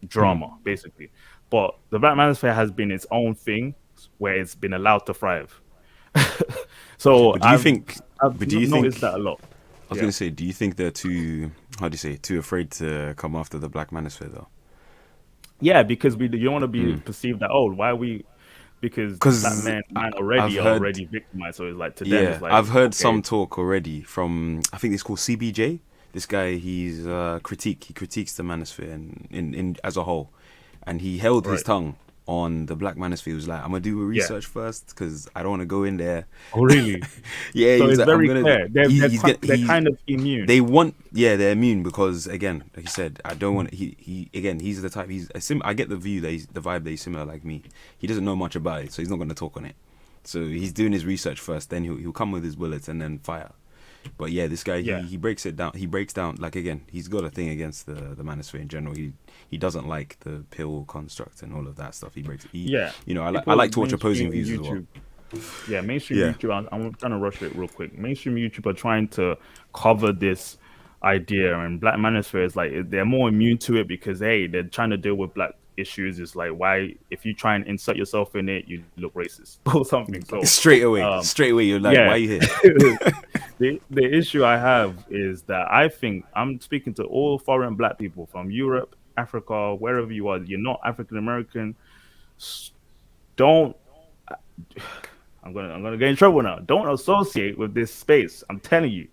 drama, basically. But the Black Manosphere has been its own thing where it's been allowed to thrive. So but do you think noticed that a lot. I was going to say, do you think they're too afraid to come after the Black Manosphere though? Yeah, because you don't want to be perceived that, why are we, because that man already victimized. So it's like, to them, it's like, I've heard some talk already from, I think it's called CBJ. This guy, he critiques the Manosphere in as a whole, and he held his tongue on the Black Manosphere. He was like, I'm gonna do a research first because I don't want to go in there. Oh, really? Yeah. So it's like, very clear. They're kind of immune. They want, they're immune because, again, like you said, I don't want. He's the type. I get the vibe that he's similar like me. He doesn't know much about it, so he's not going to talk on it. So he's doing his research first, then he'll come with his bullets and then fire. But yeah, this guy, he breaks it down. He breaks down, like, again, he's got a thing against the Manosphere in general. He doesn't like the pill construct and all of that stuff. You know, I like to watch opposing views YouTube. as well. Yeah, mainstream YouTube. I'm trying to rush it real quick. Mainstream YouTube are trying to cover this idea, and Black Manosphere is like, they're more immune to it because, hey, they're trying to deal with black issues. It's like, why, if you try and insert yourself in it, you look racist or something. So straight away you're like, why are you here? The issue I have is that I think I'm speaking to all foreign black people from Europe, Africa, wherever you are. You're not African American. I'm gonna get in trouble now. Don't associate with this space. I'm telling you,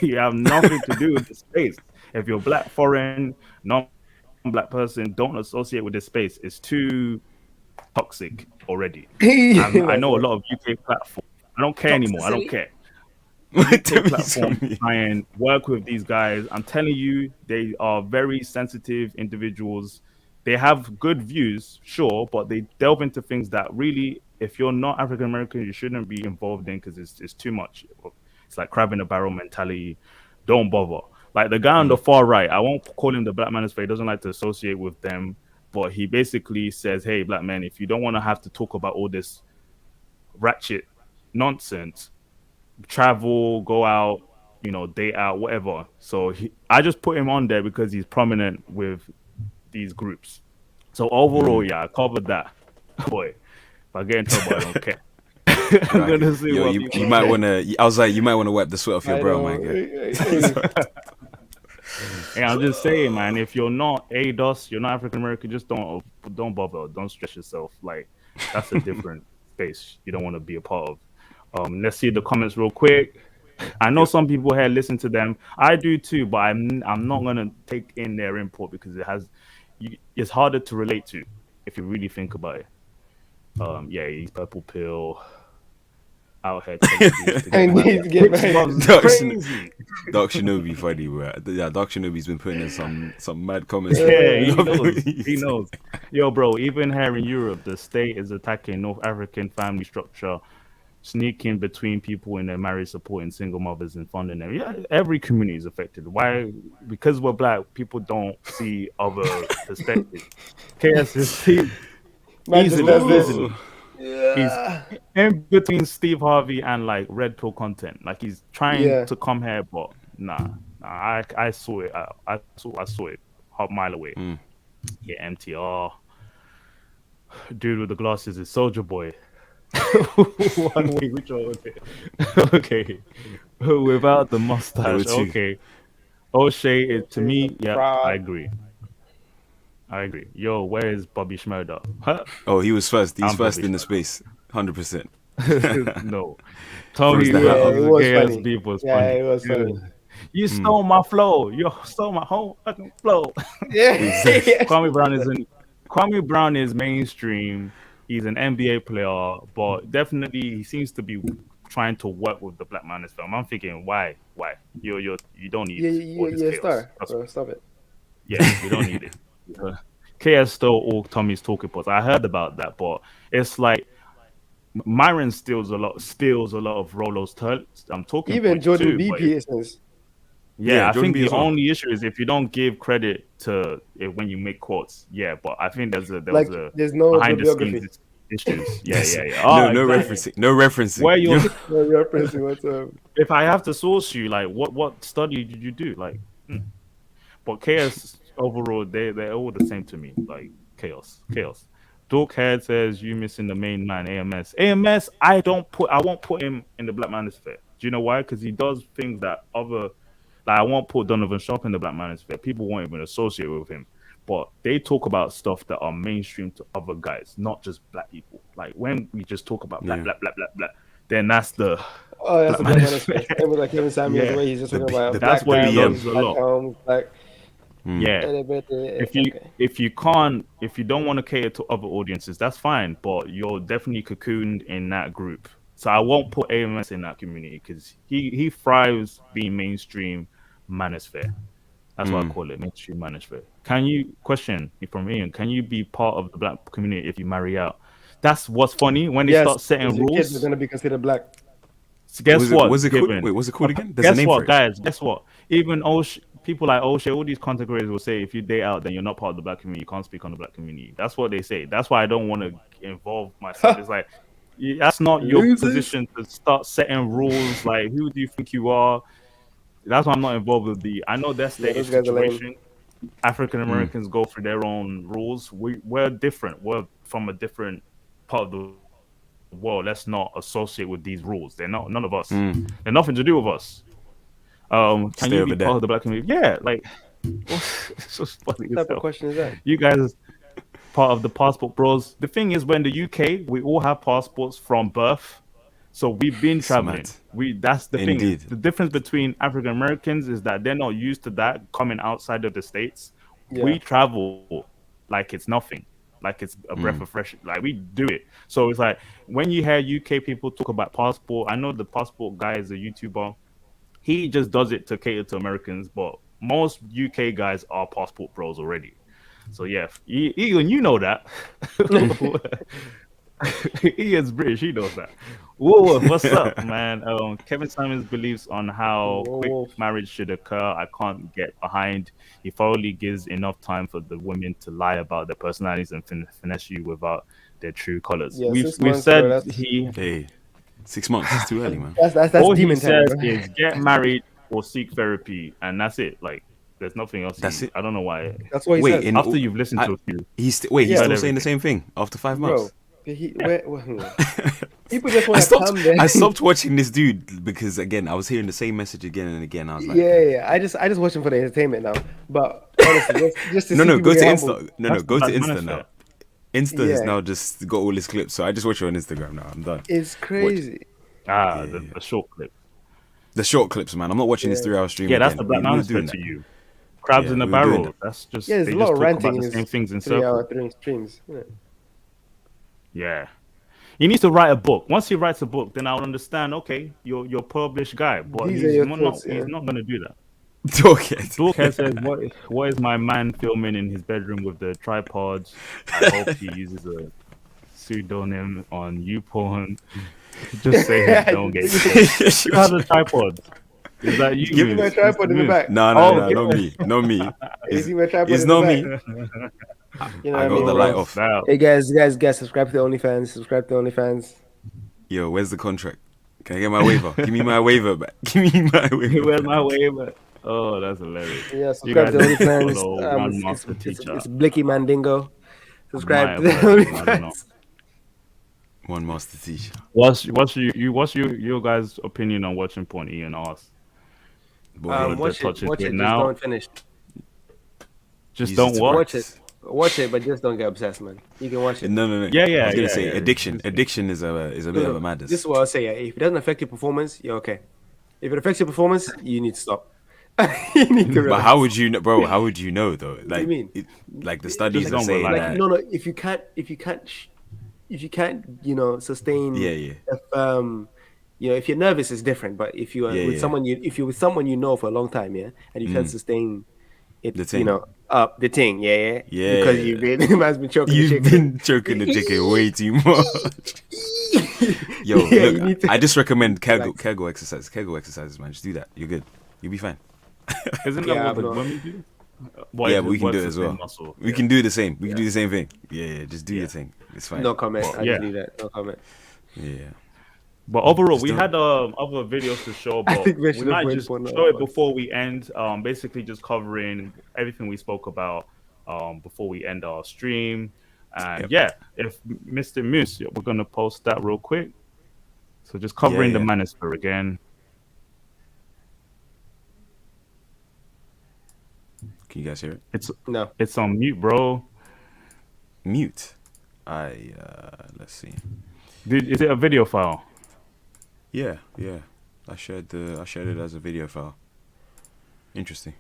you have nothing to do with this space. If you're black, foreign, non-black person, don't associate with this space. It's too toxic already. I know a lot of UK platforms. I don't care anymore. I don't care. Platform try and work with these guys. I'm telling you, they are very sensitive individuals. They have good views, sure, but they delve into things that really, if you're not African American, you shouldn't be involved in, because it's too much. It's like crab in a barrel mentality. Don't bother. Like the guy on the far right, I won't call him the Black Manosphere. He doesn't like to associate with them, but he basically says, hey, black men, if you don't want to have to talk about all this ratchet nonsense, travel, go out, you know, date out, whatever. So I just put him on there because he's prominent with these groups. So overall, yeah, I covered that. Boy, if I get in trouble, I don't care. I'm gonna see Yo, what you might want to. I was like, you might want to wipe the sweat off your brow, my guy. And I'm just saying, man, if you're not ADOS, you're not African American, just don't bother. Don't stress yourself. Like, that's a different space you don't want to be a part of. Let's see the comments real quick. I know some people here listen to them. I do too, but I'm not gonna take in their input because it's harder to relate to if you really think about it. Yeah, he's purple pill out here. I need to get crazy. Doc Shinobi funny, bro. Yeah, Doc Shinobi's been putting in some mad comments. Yeah, he knows. Yo, bro, even here in Europe, the state is attacking North African family structure, sneaking between people in their marriage, supporting single mothers and funding them. Yeah, every community is affected. Why? Because we're black, people don't see other perspectives. KS is easily. Yeah. He's in between Steve Harvey and like RedPill content. Like he's trying to come here, but nah. I saw it. I saw it half mile away. Yeah, MTR. Dude with the glasses is Soldier Boy. One way, which one? Okay. Without the mustache. Okay. O'Shea is to me. Yeah, I agree. Yo, where is Bobby Schmurder? Huh? Oh, he was first. He's first in the space. 100%. No. Tommy, it was funny. Beef was yeah, funny. It was funny. You stole my flow. You stole my whole fucking flow. Yeah. Kwame Brown is mainstream. He's an NBA player, but definitely he seems to be trying to work with the Black Manosphere. I'm thinking, why? You don't need you're a star. Stop it. Yeah, you don't need it. KS stole all Tommy's talking points. I heard about that, but it's like Myron steals a lot of Rollo's I'm talking even Jordan too, B. Peterson's. Yeah, I think the only issue is if you don't give credit to it when you make quotes. Yeah, but I think there's no behind the scenes issues. Yeah. Oh, no referencing. No referencing. Where you no referencing? What's up? If I have to source you, like what study did you do? Like, but KS overall, they're all the same to me. Like chaos. Dorkhead says you missing the main man, AMS. I won't put him in the Black Manosphere. Do you know why? Because he does things that other. Like I won't put Donovan Sharp in the Black Manosphere. People won't even associate with him. But they talk about stuff that are mainstream to other guys, not just black people. Like when we just talk about black, then that's the. Oh, that's the Black Manosphere. It was like Kevin Samuels, the way he's just talking about. That's where he does a lot. Yeah. If you don't want to cater to other audiences, that's fine. But you're definitely cocooned in that group. So I won't put AMS in that community because he thrives being mainstream manosphere. That's what I call it, mainstream manosphere. Can you from Ian? Can you be part of the black community if you marry out? That's what's funny when they start setting rules. Kids are gonna be considered black. So guess what? What's it called? Wait, what's it called again? There's guess a name what, for it. guys? Guess what? Even people like O'Shea, all these content creators will say if you date out, then you're not part of the black community. You can't speak on the black community. That's what they say. That's why I don't want to involve myself. It's like that's not your position to start setting rules. Like, who do you think you are? That's why I'm not involved with I know that's their situation. African Americans go through their own rules. We're different. We're from a different part of the world. Let's not associate with these rules. They're not none of us. They're nothing to do with us. Can you be part of the black community? Yeah, like it's just funny. What type of question is that? You guys part of the passport bros. The thing is, when the UK, we all have passports from birth, so we've been traveling. That's the thing. The difference between African Americans is that they're not used to that coming outside of the States. We travel like it's nothing, like it's a breath of fresh. Like we do it. So it's like when you hear UK people talk about passport. I know the passport guy is a YouTuber. He just does it to cater to Americans, but most UK guys are passport bros already. So yeah, Ian, you know that. Ian's British, he knows that. Whoa, what's up, man? Kevin Simons believes on how quick marriage should occur. I can't get behind. He thoroughly gives enough time for the women to lie about their personalities and finesse you without their true colors. Yeah, we've said he. 6 months. It's too early, man. That's All demon he time. says is get married or seek therapy, and that's it. Like, there's nothing else. That's it. I don't know why. That's what he says. After you've listened to a few, he's still saying the everything. same thing after 5 Bro, months. people just want to come there. I stopped watching this dude because again I was hearing the same message again and again. I was like, yeah. I just watch him for the entertainment now. But honestly, just to see no, go to people get Insta. No, go to Black Insta Manosphere. now. Insta has now just got all his clips, so I just watch it on Instagram now. I'm done. It's crazy. The short clip. The short clips, man. I'm not watching this 3-hour stream. Yeah, that's again. the Black We were Manosphere doing to that. you. Crabs in the we were doing barrel. that. That's just Yeah, there's they a lot just of talk ranting about in the his same things in 3 hour circles. streams. Isn't it? Yeah. He needs to write a book. Once he writes a book, then I'll understand. Okay, you're a published guy, but These he's are your not. thoughts, He's not going to do that. Okay. Dorcas says, "What is my man filming in his bedroom with the tripods? I hope he uses a pseudonym on YouPorn. Just say he don't get it. You have the tripod. Is that you? Give me my tripod in the back. No, not me. You see my tripod It's in the not back? me. You know I what got mean? the light off. Now, Hey guys, subscribe to the OnlyFans. Subscribe to the OnlyFans. Yo, where's the contract? Can I get my waiver? Give me my waiver back. Give me my waiver. where's my waiver? Oh, that's hilarious. Yeah, subscribe to the guys OnlyFans. follow Grandmaster Teacher. It's Blicky Mandingo. Subscribe to the Might have heard of him, I don't know. OnlyFans. One master teacher. What's your guys' opinion on watching porn? Ian asked. Watch it. Just don't finish. Just Use don't it to watch. practice. Watch it, but just don't get obsessed, man. You can watch it. No. Yeah. I was gonna say yeah. addiction. Addiction is a bit of a madness. This is what I'll say. Yeah. If it doesn't affect your performance, you're okay. If it affects your performance, you need to stop. You need to But relax. how would you know, bro? How would you know though? Like, you mean? Like the studies Just are don't saying rely that. No. If you can't, sustain. Yeah. If you're nervous, it's different. But if you are with someone, if you're with someone you know for a long time, and you can't sustain it, The thing. the thing, Yeah. because you've been man's been choking the You've chicken. been choking the chicken way too much. Yo, Yeah, you look, need to I just recommend relax. Kegel exercises, man. Just do that. You're good. You'll be fine. Isn't Yeah, that what the I'm not- women do? Yeah, but we can do it as well. Muscle? We can do the same. We can do the same thing. Yeah. Just do your thing. It's fine. No comment. I yeah. just leave that. No comment. Yeah. But overall, Just we don't- had other videos to show, but think we we should might have went just for another show it one. before we end. Basically, just covering everything we spoke about before we end our stream. And if Mr. Moose, we're gonna post that real quick. So just covering the Manosphere again. Can you guys hear it? It's on mute, bro. Mute. Let's see. Is it a video file? Yeah. I shared it as a video file. Interesting.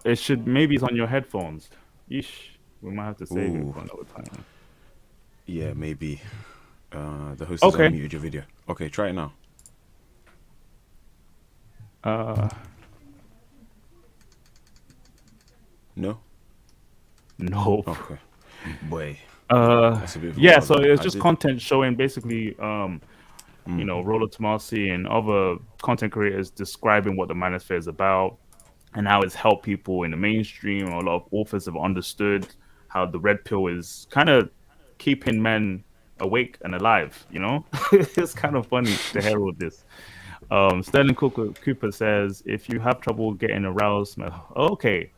It should maybe it's on your headphones. Yeesh. We might have to save it for another time. Yeah, maybe. The host has unmuted your video. Okay, try it now. No? Nope. Okay. Boy. That's a bit of a yeah, wild so one. it's I just did- content showing basically Rollo Tomassi and other content creators describing what the Manosphere is about and how it's helped people in the mainstream. A lot of authors have understood how the RedPill is kind of keeping men awake and alive, It's kind of funny to hear all this. Sterling Cooper says, if you have trouble getting aroused, okay.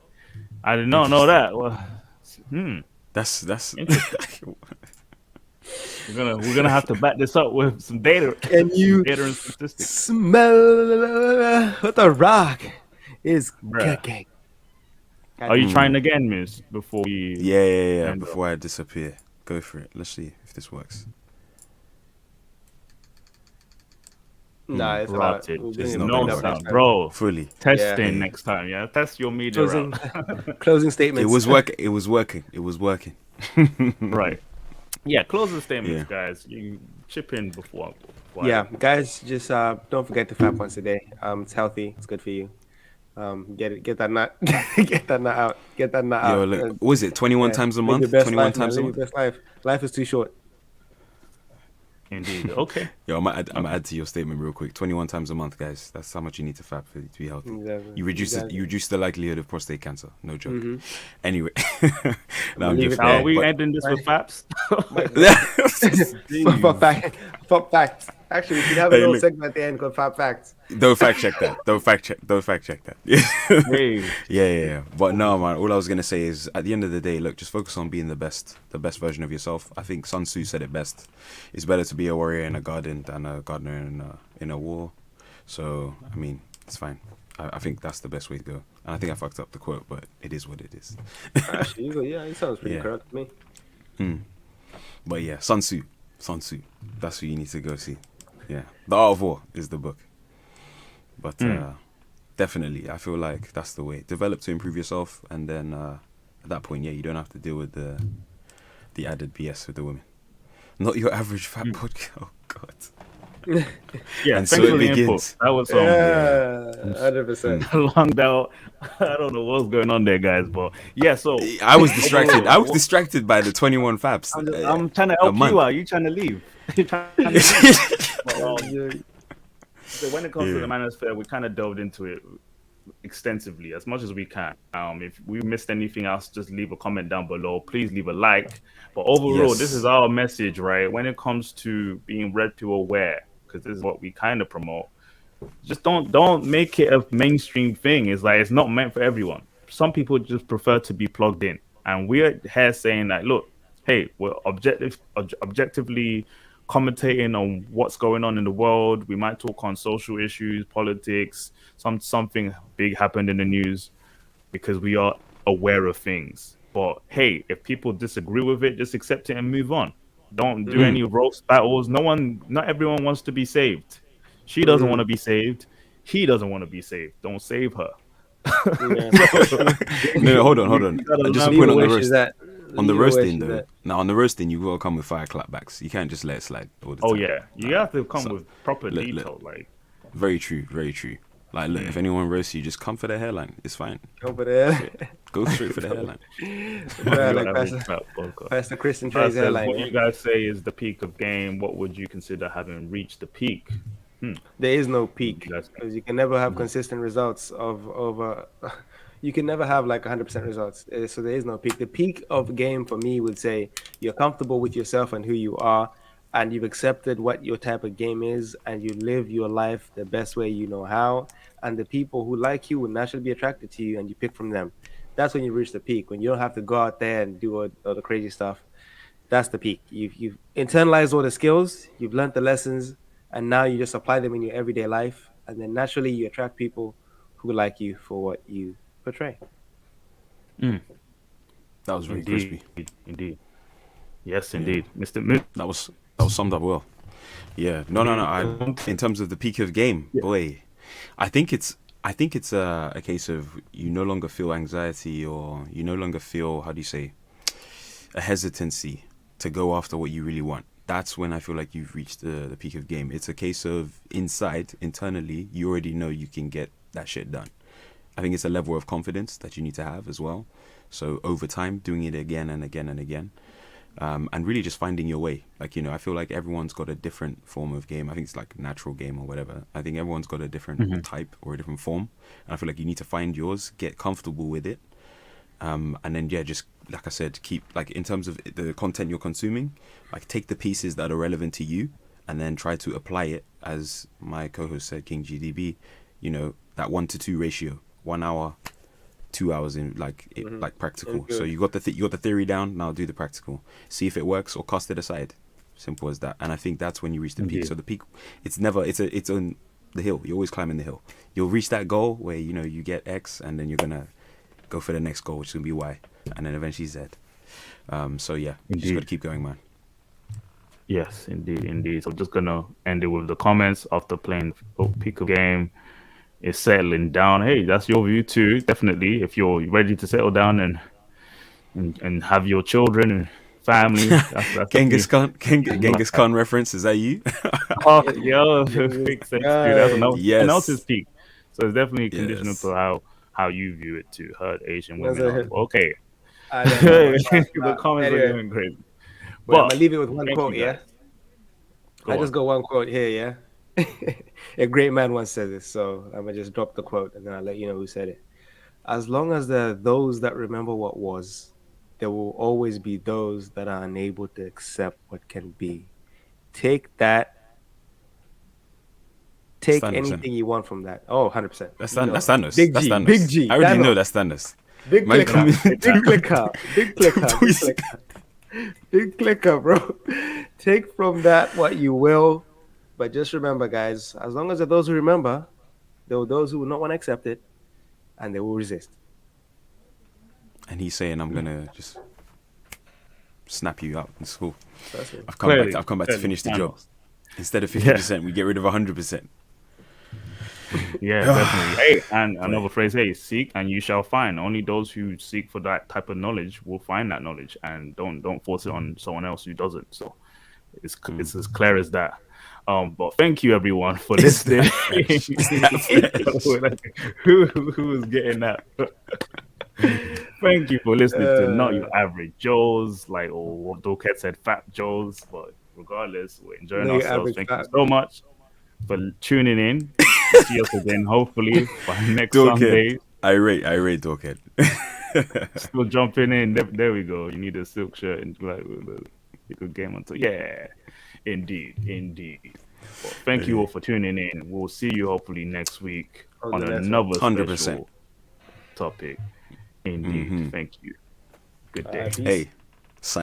I did not know that. Well, That's Interesting. We're gonna have to back this up with some data. Can you data and statistics? smell what the rock is Bruh. cooking? Are you trying again, Miss? Before we Yeah. end Before I disappear. Go for it. Let's see if this works. Nah, it's Rotted. not. It's No not gonna sound, work. bro. Fully. Testing Yeah. next time. Yeah, test your media Closing, out. closing statements. It was working. Right. Yeah, closing statements, Yeah. guys. You can chip in before. Yeah, guys, just don't forget to fap once a day. It's healthy. It's good for you. Get that nut, get that nut out. Get that nut Yo, out. look, what was it 21 times a Live month? your best 21 life, man. times a Live month? your best life. Life is too short. Indeed. Okay. Yo, I'm gonna add to your statement real quick. 21 times a month, guys. That's how much you need to fap to be healthy. Exactly. You reduce the likelihood of prostate cancer. No joke. Mm-hmm. Anyway, no, I'm Leave joking. it there. Are we But- ending this with faps? For Top facts. Actually, we should have a little segment at the end called Fab Facts. Don't fact check that. Don't fact check that. Hey. Yeah. But no, man. All I was gonna say is, at the end of the day, look, just focus on being the best version of yourself. I think Sun Tzu said it best. It's better to be a warrior in a garden than a gardener in a war. So, I mean, it's fine. I think that's the best way to go. And I think I fucked up the quote, but it is what it is. Actually, it sounds pretty correct to me. But yeah, Sun Tzu. That's who you need to go see. Yeah, The Art of War is the book. But definitely, I feel like that's the way. Develop to improve yourself, and then at that point, you don't have to deal with the added BS with the women. Not your average fat podcast. Oh God. Yeah, and so it begins. Input. That was 100%. Long out. I don't know what's going on there, guys, but yeah. So I was distracted. I was distracted by the 21 Fabs. I'm trying to help you out. You trying to leave? So when it comes to the manosphere, we kind of delved into it extensively as much as we can. If we missed anything else, just leave a comment down below. Please leave a like. But overall, this is our message, right? When it comes to being RedPill aware, because this is what we kind of promote. Just don't make it a mainstream thing. It's like it's not meant for everyone. Some people just prefer to be plugged in, and we're here saying that, look, hey, we're objectively commentating on what's going on in the world. We might talk on social issues, politics, something big happened in the news, because we are aware of things. But hey, if people disagree with it, just accept it and move on. Don't do any roast battles. Not everyone wants to be saved. She doesn't want to be saved. He doesn't want to be saved. Don't save her. No, hold on. Just a point on the roast. On the roasting, though. Now, on the roasting, you will come with fire clapbacks. You can't just let it slide all the time. Oh, yeah. You have to come with proper detail. Like, very true. Like, look, if anyone roasts you, just come for the hairline. It's fine. Come for the hairline. Go straight for the hairline. Pastor Chris and Trey's hairline. What you guys say is the peak of game. What would you consider having reached the peak? There is no peak, because you can never have consistent results you can never have like 100% results. So there is no peak. The peak of game for me would say you're comfortable with yourself and who you are, and you've accepted what your type of game is, and you live your life the best way you know how, and the people who like you will naturally be attracted to you, and you pick from them. That's when you reach the peak, when you don't have to go out there and do all the crazy stuff. That's the peak. You've internalized all the skills, you've learned the lessons, and now you just apply them in your everyday life, and then naturally you attract people who like you for what you portray. That was very crispy. Indeed. Yes, indeed. Mr. Moon. That was summed up well. Yeah. No. In terms of the peak of game, boy, I think it's a case of you no longer feel anxiety, or you no longer feel, how do you say, a hesitancy to go after what you really want. That's when I feel like you've reached the peak of game. It's a case of internally, you already know you can get that shit done. I think it's a level of confidence that you need to have as well. So over time, doing it again and again and again, and really just finding your way. Like, I feel like everyone's got a different form of game. I think it's like natural game or whatever. I think everyone's got a different type or a different form. And I feel like you need to find yours, get comfortable with it. And then, just like I said, keep, like, in terms of the content you're consuming, like, take the pieces that are relevant to you and then try to apply it, as my co-host said, King GDB, that 1-to-2 ratio. 1 hour, 2 hours in like practical. So you got the theory down. Now do the practical. See if it works, or cast it aside. Simple as that. And I think that's when you reach the peak. So the peak, it's on the hill. You're always climbing the hill. You'll reach that goal where you get X, and then you're gonna go for the next goal, which is gonna be Y, and then eventually Z. So yeah, you just gotta keep going, man. Yes, indeed. So I'm just gonna end it with the comments after playing peak of game. Is settling down. Hey, that's your view too. Definitely, if you're ready to settle down and have your children and family. That's Genghis Khan reference. Is that you? Oh, yeah, big sense, dude. That's another peak. So it's definitely conditional to how you view it too. Herd Asian women. Okay. The comments are going crazy. But I'm gonna leave it with one quote. Yeah. I just got one quote here. Yeah. A great man once said this, so I'm gonna just drop the quote and then I'll let you know who said it. As long as there are those that remember what was, there will always be those that are unable to accept what can be. Take that take anything you want from that. Oh, 100%. That's Thanos. Big That's G. Thanos. Big G. I already Thanos. know that's Thanos. Big Man, clicker. come in- Big clicker. Big clicker. Big clicker. Big clicker, bro. Take from that what you will. But just remember, guys, as long as there are those who remember, there are those who will not want to accept it, and they will resist. And he's saying, I'm going to just snap you out in school. I've come back to finish the job. Instead of 50%, we get rid of 100%. Yeah, definitely. Hey, and another phrase, hey, seek and you shall find. Only those who seek for that type of knowledge will find that knowledge, and don't force it on someone else who doesn't. So it's as clear as that. But thank you everyone for listening. Who was getting that? Thank you for listening to Not Your Average Joes, or what Doket said, Fat Joes. But regardless, we're enjoying ourselves. Thank you so much for tuning in. See us again, hopefully, by next Sunday. Irate Doket. Still jumping in. There we go. You need a silk shirt and you could game on. Yeah, indeed. Well, thank you all for tuning in. We'll see you hopefully next week on another 100% topic. Indeed. Thank you. Good day. Hey.